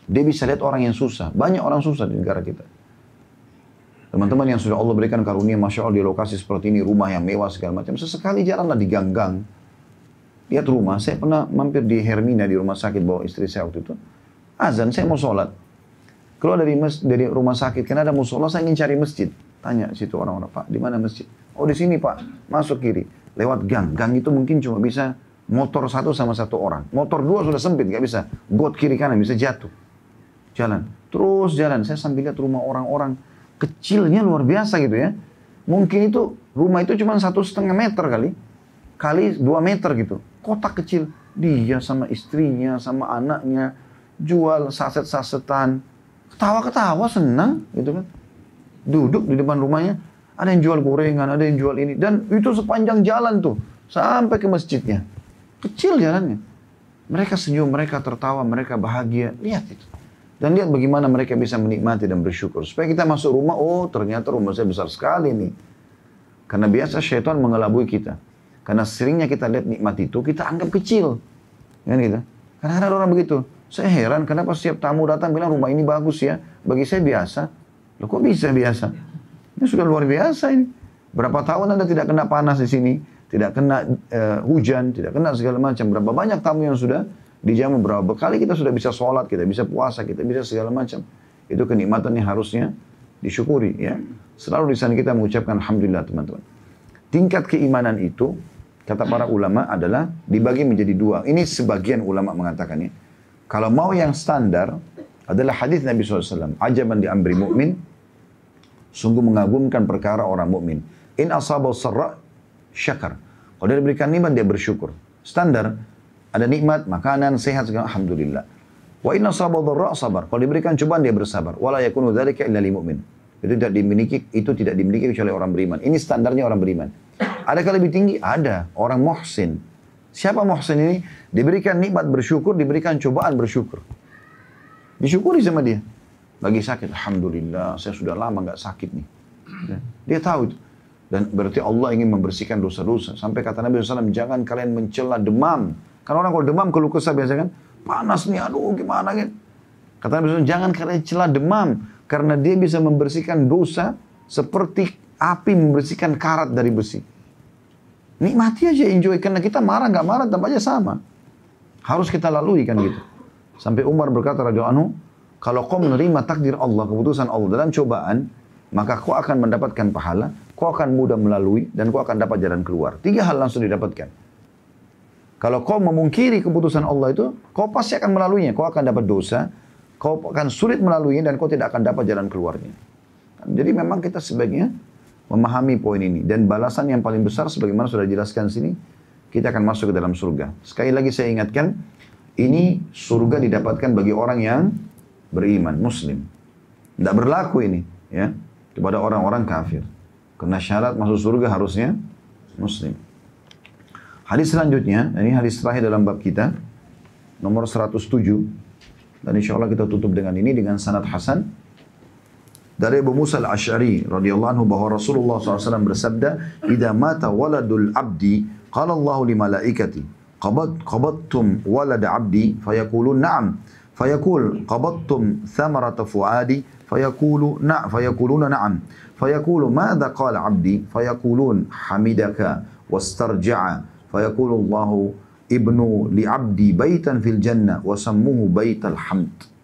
dia bisa lihat orang yang susah. Banyak orang susah di negara kita. Teman-teman yang sudah Allah berikan karunia, Masya Allah di lokasi seperti ini, rumah yang mewah segala macam. Sesekali jalanlah di gang-gang. Lihat rumah, saya pernah mampir di Hermina di rumah sakit bawa istri saya waktu itu. Azan, saya mau sholat. Keluar dari rumah sakit, karena ada musola, saya ingin cari masjid. Tanya situ orang-orang, Pak, di mana masjid? Oh di sini Pak, masuk kiri. Lewat gang. Gang itu mungkin cuma bisa motor satu sama satu orang. Motor dua sudah sempit, nggak bisa. Got kiri kanan, bisa jatuh. Jalan. Terus jalan. Saya sambil lihat rumah orang-orang. Kecilnya luar biasa gitu ya. Mungkin itu, rumah itu cuma 1,5 meter kali 2 meter gitu. Kotak kecil. Dia sama istrinya, sama anaknya. Jual saset-sasetan. Ketawa-ketawa, senang gitu kan. Duduk di depan rumahnya. Ada yang jual gorengan, ada yang jual ini. Dan itu sepanjang jalan tuh. Sampai ke masjidnya. Kecil jalannya. Mereka senyum, mereka tertawa, mereka bahagia. Lihat itu. Dan lihat bagaimana mereka bisa menikmati dan bersyukur. Supaya kita masuk rumah, oh ternyata rumah saya besar sekali nih. Karena biasa syaitan mengelabui kita. Karena seringnya kita lihat nikmat itu, kita anggap kecil. Kan gitu. Karena ada orang begitu. Saya heran kenapa setiap tamu datang bilang rumah ini bagus ya. Bagi saya biasa. Loh kok bisa biasa? Ini sudah luar biasa ini. Berapa tahun Anda tidak kena panas di sini, tidak kena hujan, tidak kena segala macam. Berapa banyak tamu yang sudah dijamu, berapa kali kita sudah bisa sholat, kita bisa puasa, kita bisa segala macam. Itu kenikmatan yang harusnya disyukuri ya. Selalu di sana kita mengucapkan alhamdulillah teman-teman. Tingkat keimanan itu, kata para ulama adalah dibagi menjadi 2. Ini sebagian ulama mengatakannya. Kalau mau yang standar adalah hadis Nabi SAW. Ajaban di amri mu'min, sungguh mengagumkan perkara orang mukmin. In asabau sarra syakar. Kalau dia diberikan nikmat dia bersyukur. Standar ada nikmat, makanan, sehat segala alhamdulillah. Wa in asabau dharra sabar. Kalau diberikan cobaan dia bersabar. Wala yakunu dzalika illa lil mu'min. Itu tidak dimiliki kecuali orang beriman. Ini standarnya orang beriman. Adakah lebih tinggi? Ada. Orang muhsin. Siapa muhsin ini? Diberikan nikmat bersyukur, diberikan cobaan bersyukur. Disyukuri sama dia. Lagi sakit, alhamdulillah, saya sudah lama nggak sakit nih. Dia tahu itu. Dan berarti Allah ingin membersihkan dosa-dosa. Sampai kata Nabi SAW, jangan kalian mencela demam. Karena orang kalau demam keluh kesah biasa kan, panas nih, aduh gimana kan. Kata Nabi SAW, jangan kalian cela demam. Karena dia bisa membersihkan dosa seperti api membersihkan karat dari besi. Nikmati aja, enjoy. Karena kita marah, nggak marah, tetap aja sama. Harus kita lalui kan gitu. Sampai Umar berkata, radhiyallahu anhu, kalau kau menerima takdir Allah, keputusan Allah dalam cobaan, maka kau akan mendapatkan pahala, kau akan mudah melalui, dan kau akan dapat jalan keluar. 3 hal langsung didapatkan. Kalau kau memungkiri keputusan Allah itu, kau pasti akan melaluinya. Kau akan dapat dosa, kau akan sulit melaluinya, dan kau tidak akan dapat jalan keluarnya. Jadi memang kita sebaiknya memahami poin ini. Dan balasan yang paling besar, sebagaimana sudah dijelaskan sini, kita akan masuk ke dalam surga. Sekali lagi saya ingatkan, ini surga didapatkan bagi orang yang beriman, muslim. Tidak berlaku ini ya kepada orang-orang kafir. Karena syarat masuk surga harusnya muslim. Hadis selanjutnya, ini hadis terakhir dalam bab kita, nomor 107. Dan insya Allah kita tutup dengan ini, dengan sanad hasan. Dari Abu Musa al-Ash'ari radhiyallahu anhu bahwa Rasulullah SAW bersabda, "Idza mata waladul abdi, qala Allah li malaikati, qabattum walad abdi?" Fayaqulun na'am. Fayaqul qabattum thamarata fuadi? Fayaquluna na'am. Fayaqulu madza qala abdi? Fayaqulun hamidaka wastarja'a. Fayaqulu Allahu ibnu li abdi baitan fil jannah wa sammuhu baital hamd.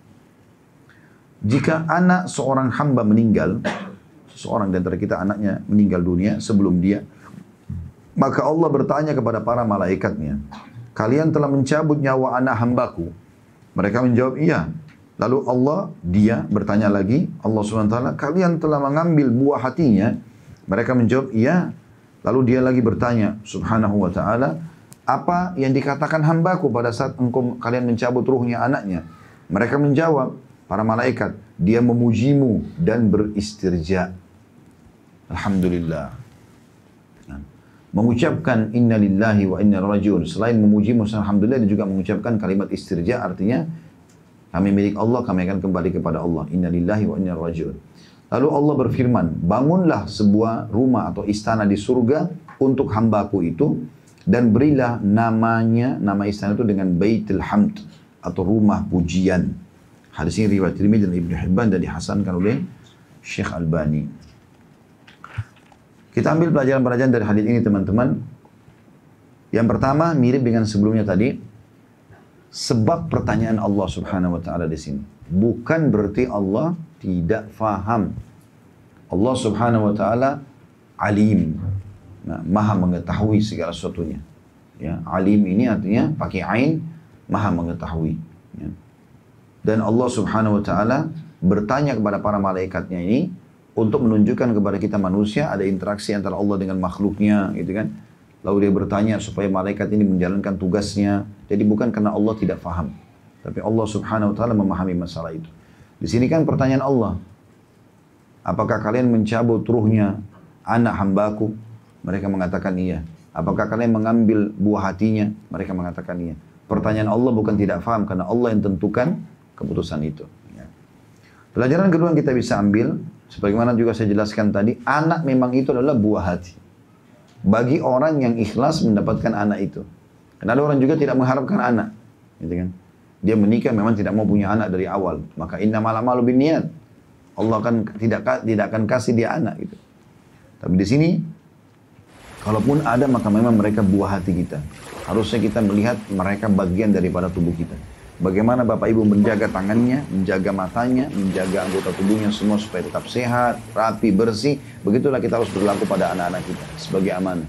Jika anak seorang hamba meninggal, seorang di antara kita anaknya meninggal dunia sebelum dia, maka Allah bertanya kepada para malaikatnya, kalian telah mencabut nyawa anak hambaku? Mereka menjawab iya. Lalu dia bertanya lagi, Allah SWT, kalian telah mengambil buah hatinya? Mereka menjawab iya. Lalu dia lagi bertanya, subhanahu wa ta'ala, apa yang dikatakan hambaku pada saat kalian mencabut ruhnya anaknya? Mereka menjawab, para malaikat, dia memujimu dan beristirja. Alhamdulillah. Mengucapkan inna lillahi wa inna rajiun. Selain memujimu, alhamdulillah, dia juga mengucapkan kalimat istirja, artinya kami milik Allah, kami akan kembali kepada Allah. Inna lillahi wa inna rajiun. Lalu Allah berfirman, bangunlah sebuah rumah atau istana di surga untuk hambaku itu, dan berilah namanya, nama istana itu dengan Baitul Hamd atau rumah pujian. Hadis ini riwayat Tirmidzi dan Ibnu Hibban dan dihasankan oleh Syekh Albani. Kita ambil pelajaran-pelajaran dari hadis ini, teman-teman. Yang pertama mirip dengan sebelumnya tadi. Sebab pertanyaan Allah Subhanahu wa taala di sini bukan berarti Allah tidak faham. Allah Subhanahu wa taala alim. Nah, maha mengetahui segala sesuatunya. Ya, alim ini artinya pakai ain, maha mengetahui. Ya. Dan Allah Subhanahu wa taala bertanya kepada para malaikatnya ini untuk menunjukkan kepada kita manusia ada interaksi antara Allah dengan makhluknya, gitu kan. Lalu dia bertanya supaya malaikat ini menjalankan tugasnya. Jadi bukan karena Allah tidak faham, tapi Allah Subhanahu wa taala memahami masalah itu. Di sini kan pertanyaan Allah, apakah kalian mencabut ruhnya anak hambaku? Mereka mengatakan iya. Apakah kalian mengambil buah hatinya? Mereka mengatakan iya. Pertanyaan Allah bukan tidak faham, karena Allah yang tentukan keputusan itu. Ya. Pelajaran kedua yang kita bisa ambil, sebagaimana juga saya jelaskan tadi, anak memang itu adalah buah hati. Bagi orang yang ikhlas mendapatkan anak itu. Karena ada orang juga tidak mengharapkan anak. Gitu kan? Dia menikah memang tidak mau punya anak dari awal. Maka innamal a'malu binniyat. Allah akan tidak akan kasih dia anak gitu. Tapi di sini kalaupun ada, maka memang mereka buah hati kita. Harusnya kita melihat mereka bagian daripada tubuh kita. Bagaimana Bapak Ibu menjaga tangannya, menjaga matanya, menjaga anggota tubuhnya semua supaya tetap sehat, rapi, bersih. Begitulah kita harus berlaku pada anak-anak kita sebagai amanah.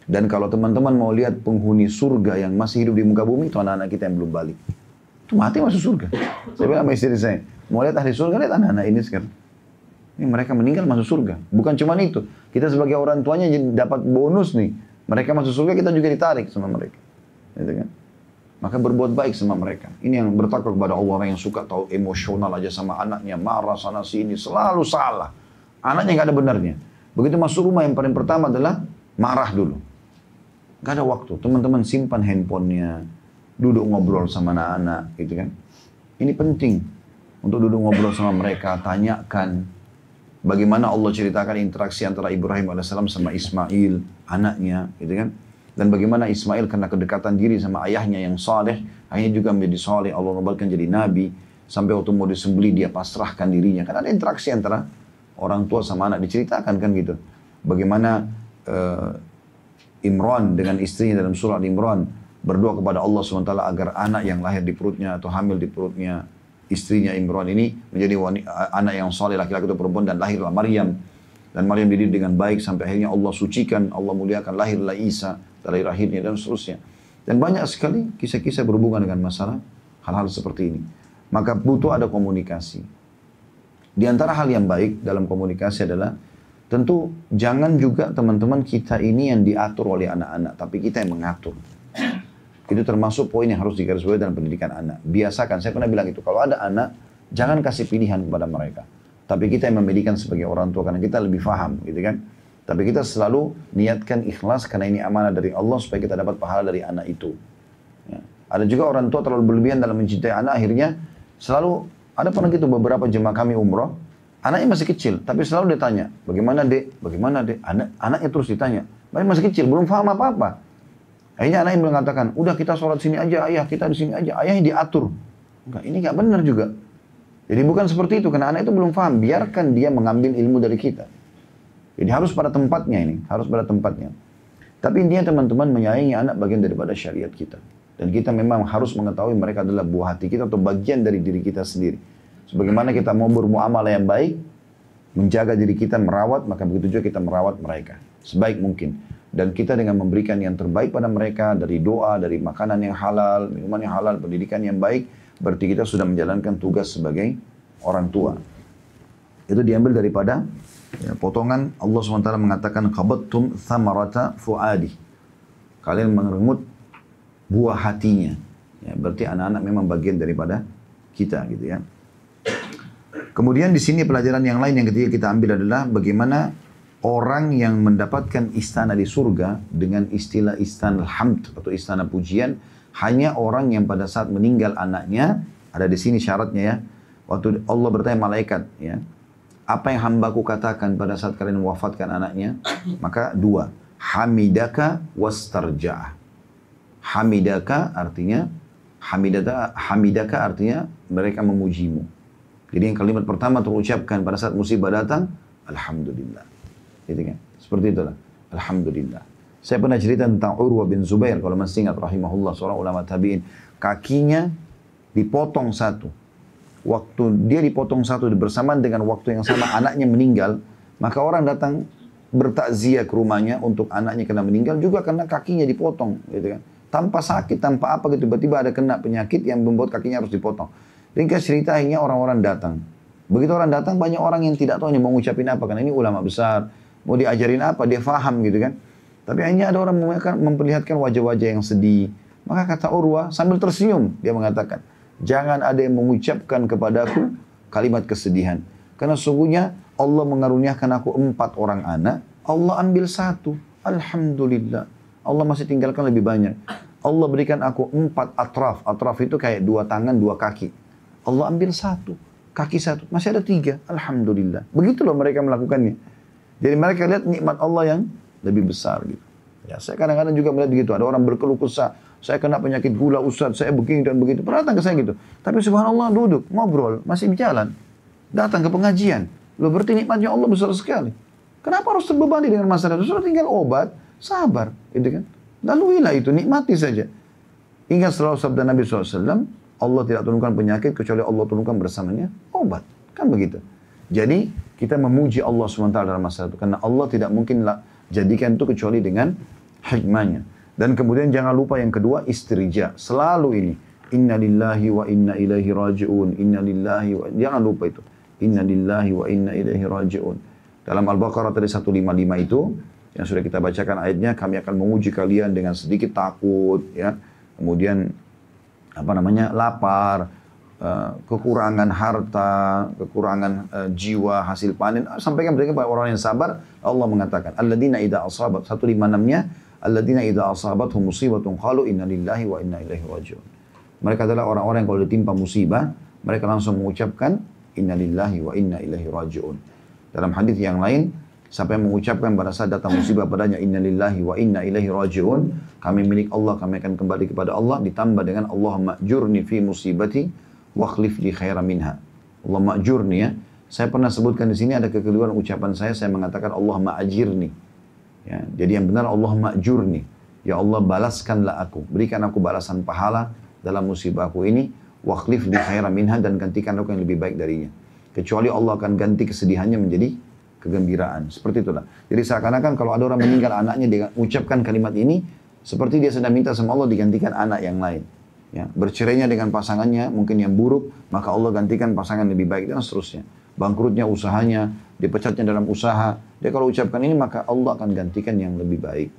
Dan kalau teman-teman mau lihat penghuni surga yang masih hidup di muka bumi, itu anak-anak kita yang belum balik. Itu mati masuk surga. Saya bilang sama istri saya, mau lihat ahli surga, lihat anak-anak ini sekarang. Ini mereka meninggal masuk surga. Bukan cuma itu. Kita sebagai orang tuanya dapat bonus nih. Mereka masuk surga, kita juga ditarik sama mereka. Gitu kan? Maka berbuat baik sama mereka. Ini yang bertakwa kepada Allah, orang yang suka tahu emosional aja sama anaknya, marah sana sini, selalu salah. Anaknya nggak ada benarnya. Begitu masuk rumah yang paling pertama adalah marah dulu. Nggak ada waktu. Teman-teman simpan handphonenya, duduk ngobrol sama anak-anak, gitu kan. Ini penting untuk duduk ngobrol sama mereka, tanyakan bagaimana Allah ceritakan interaksi antara Ibrahim alaihissalam sama Ismail, anaknya, gitu kan. Dan bagaimana Ismail karena kedekatan diri sama ayahnya yang saleh, akhirnya juga menjadi saleh, Allah nobatkan jadi nabi, sampai waktu mau disembelih dia pasrahkan dirinya. Kan ada interaksi antara orang tua sama anak, diceritakan kan gitu. Bagaimana Imran dengan istrinya dalam surah Imran berdoa kepada Allah SWT agar anak yang lahir di perutnya atau hamil di perutnya istrinya Imran ini menjadi anak yang saleh, laki-laki atau perempuan, dan lahirlah Maryam. Dan Maryam dididik dengan baik sampai akhirnya Allah sucikan, Allah muliakan, lahirlah Isa dari rahimnya dan seterusnya. Dan banyak sekali kisah-kisah berhubungan dengan masalah hal-hal seperti ini. Maka butuh ada komunikasi. Di antara hal yang baik dalam komunikasi adalah tentu jangan juga teman-teman kita ini yang diatur oleh anak-anak, tapi kita yang mengatur. Itu termasuk poin yang harus digarisbawahi dalam pendidikan anak. Biasakan, saya pernah bilang itu, kalau ada anak, jangan kasih pilihan kepada mereka. Tapi kita yang membedikan sebagai orang tua, karena kita lebih paham, gitu kan. Tapi kita selalu niatkan ikhlas, karena ini amanah dari Allah, supaya kita dapat pahala dari anak itu. Ya. Ada juga orang tua terlalu berlebihan dalam mencintai anak, akhirnya selalu, ada pernah gitu beberapa jemaah kami umroh, anaknya masih kecil, tapi selalu ditanya, bagaimana dek, bagaimana dek, anaknya terus ditanya, masih kecil, belum paham apa-apa. Akhirnya anaknya mengatakan, udah kita sholat sini aja, ayah kita di sini aja, ayahnya diatur. Enggak, ini enggak benar juga. Jadi bukan seperti itu, karena anak itu belum paham, biarkan dia mengambil ilmu dari kita. Jadi harus pada tempatnya ini, harus pada tempatnya. Tapi intinya teman-teman, menyayangi anak bagian daripada syariat kita. Dan kita memang harus mengetahui mereka adalah buah hati kita atau bagian dari diri kita sendiri. Sebagaimana kita mau bermuamalah yang baik, menjaga diri kita, merawat, maka begitu juga kita merawat mereka sebaik mungkin. Dan kita dengan memberikan yang terbaik pada mereka, dari doa, dari makanan yang halal, minuman yang halal, pendidikan yang baik, berarti kita sudah menjalankan tugas sebagai orang tua. Itu diambil daripada potongan Allah SWT mengatakan qabattum thamarata fuadi. kalian mengeremut buah hatinya. Ya, berarti anak-anak memang bagian daripada kita gitu ya. Kemudian di sini pelajaran yang lain yang ketiga kita ambil adalah bagaimana orang yang mendapatkan istana di surga dengan istilah istana hamd atau istana pujian hanya orang yang pada saat meninggal anaknya, ada di sini syaratnya ya. Waktu Allah bertanya malaikat ya, apa yang hambaku katakan pada saat kalian mewafatkan anaknya? Maka dua, hamidaka wastarja'ah. Hamidaka artinya mereka memujimu. Jadi yang kalimat pertama terucapkan pada saat musibah datang, alhamdulillah. Gitu kan? Seperti itulah. Alhamdulillah. Saya pernah cerita tentang Urwah bin Zubair, kalau masih ingat rahimahullah, seorang ulama tabi'in. Kakinya dipotong satu. Waktu dia dipotong satu bersamaan dengan waktu yang sama anaknya meninggal, maka orang datang bertakziah ke rumahnya untuk anaknya kena meninggal juga karena kakinya dipotong, gitu kan? Tanpa sakit, tanpa apa gitu, tiba-tiba ada kena penyakit yang membuat kakinya harus dipotong. Ringkas cerita akhirnya orang-orang datang. Begitu orang datang, banyak orang yang tidak tahu ini mau ngucapin apa, karena ini ulama besar, mau diajarin apa, dia faham gitu kan. Tapi akhirnya ada orang memperlihatkan wajah-wajah yang sedih. Maka kata Urwah sambil tersenyum, dia mengatakan, jangan ada yang mengucapkan kepadaku kalimat kesedihan. Karena sungguhnya Allah mengaruniakan aku 4 orang anak, Allah ambil 1. Alhamdulillah. Allah masih tinggalkan lebih banyak. Allah berikan aku 4 atraf. Atraf itu kayak 2 tangan, 2 kaki. Allah ambil 1. Kaki 1. Masih ada 3. Alhamdulillah. Begitu loh mereka melakukannya. Jadi mereka lihat nikmat Allah yang lebih besar gitu. Ya, saya kadang-kadang juga melihat begitu. Ada orang berkeluh kesah. Saya kena penyakit gula, Ustaz. Saya begini dan begitu. Pernah datang ke saya gitu. Tapi subhanallah duduk, ngobrol. Masih berjalan. Datang ke pengajian. Loh berarti nikmatnya Allah besar sekali. Kenapa harus terbebani dengan masalah itu? Sudah tinggal obat. Sabar, gitu kan? Laluilah itu, nikmati saja. Ingat selalu sabda Nabi SAW, Allah tidak turunkan penyakit kecuali Allah turunkan bersamanya obat. Kan begitu. Jadi kita memuji Allah SWT dalam masalah itu. Karena Allah tidak mungkin jadikan itu kecuali dengan hikmahnya. Dan kemudian jangan lupa yang kedua, istirja. Selalu ini. Inna lillahi wa inna ilaihi raji'un. Inna lillahi wa... Jangan lupa itu. Inna lillahi wa inna ilaihi raji'un. Dalam Al-Baqarah tadi 155 itu, yang sudah kita bacakan ayatnya, kami akan menguji kalian dengan sedikit takut, ya, kemudian lapar, kekurangan harta, kekurangan jiwa, hasil panen. Sampaikan mereka kepada orang yang sabar. Allah mengatakan, alladzina idza asabat 156-nya, alladzina idza asabathum musibatun qalu inna lillahi wa inna ilaihi raji'un. Mereka adalah orang-orang yang kalau ditimpa musibah, mereka langsung mengucapkan inna lillahi wa inna ilaihi raji'un. Dalam hadis yang lain, sampai mengucapkan pada saat datang musibah padanya inna lillahi wa inna ilaihi raji'un, kami milik Allah, kami akan kembali kepada Allah, ditambah dengan Allahumma ajurni fi musibati wa akhlif li khairan minha. Allahumma ajurni ya. Saya pernah sebutkan di sini ada kekeliruan ucapan saya mengatakan Allahumma ajirni. Ya, jadi yang benar Allahumma ajurni. Ya Allah balaskanlah aku, berikan aku balasan pahala dalam musibahku ini, wa akhlif li khairan minha, dan gantikan aku yang lebih baik darinya. Kecuali Allah akan ganti kesedihannya menjadi kegembiraan. Seperti itulah. Jadi seakan-akan kalau ada orang meninggal anaknya, dia ucapkan kalimat ini, seperti dia sedang minta sama Allah digantikan anak yang lain. Ya, bercerainya dengan pasangannya, mungkin yang buruk, maka Allah gantikan pasangan lebih baik, dan seterusnya. Bangkrutnya usahanya, dipecatnya dalam usaha, dia kalau ucapkan ini, maka Allah akan gantikan yang lebih baik.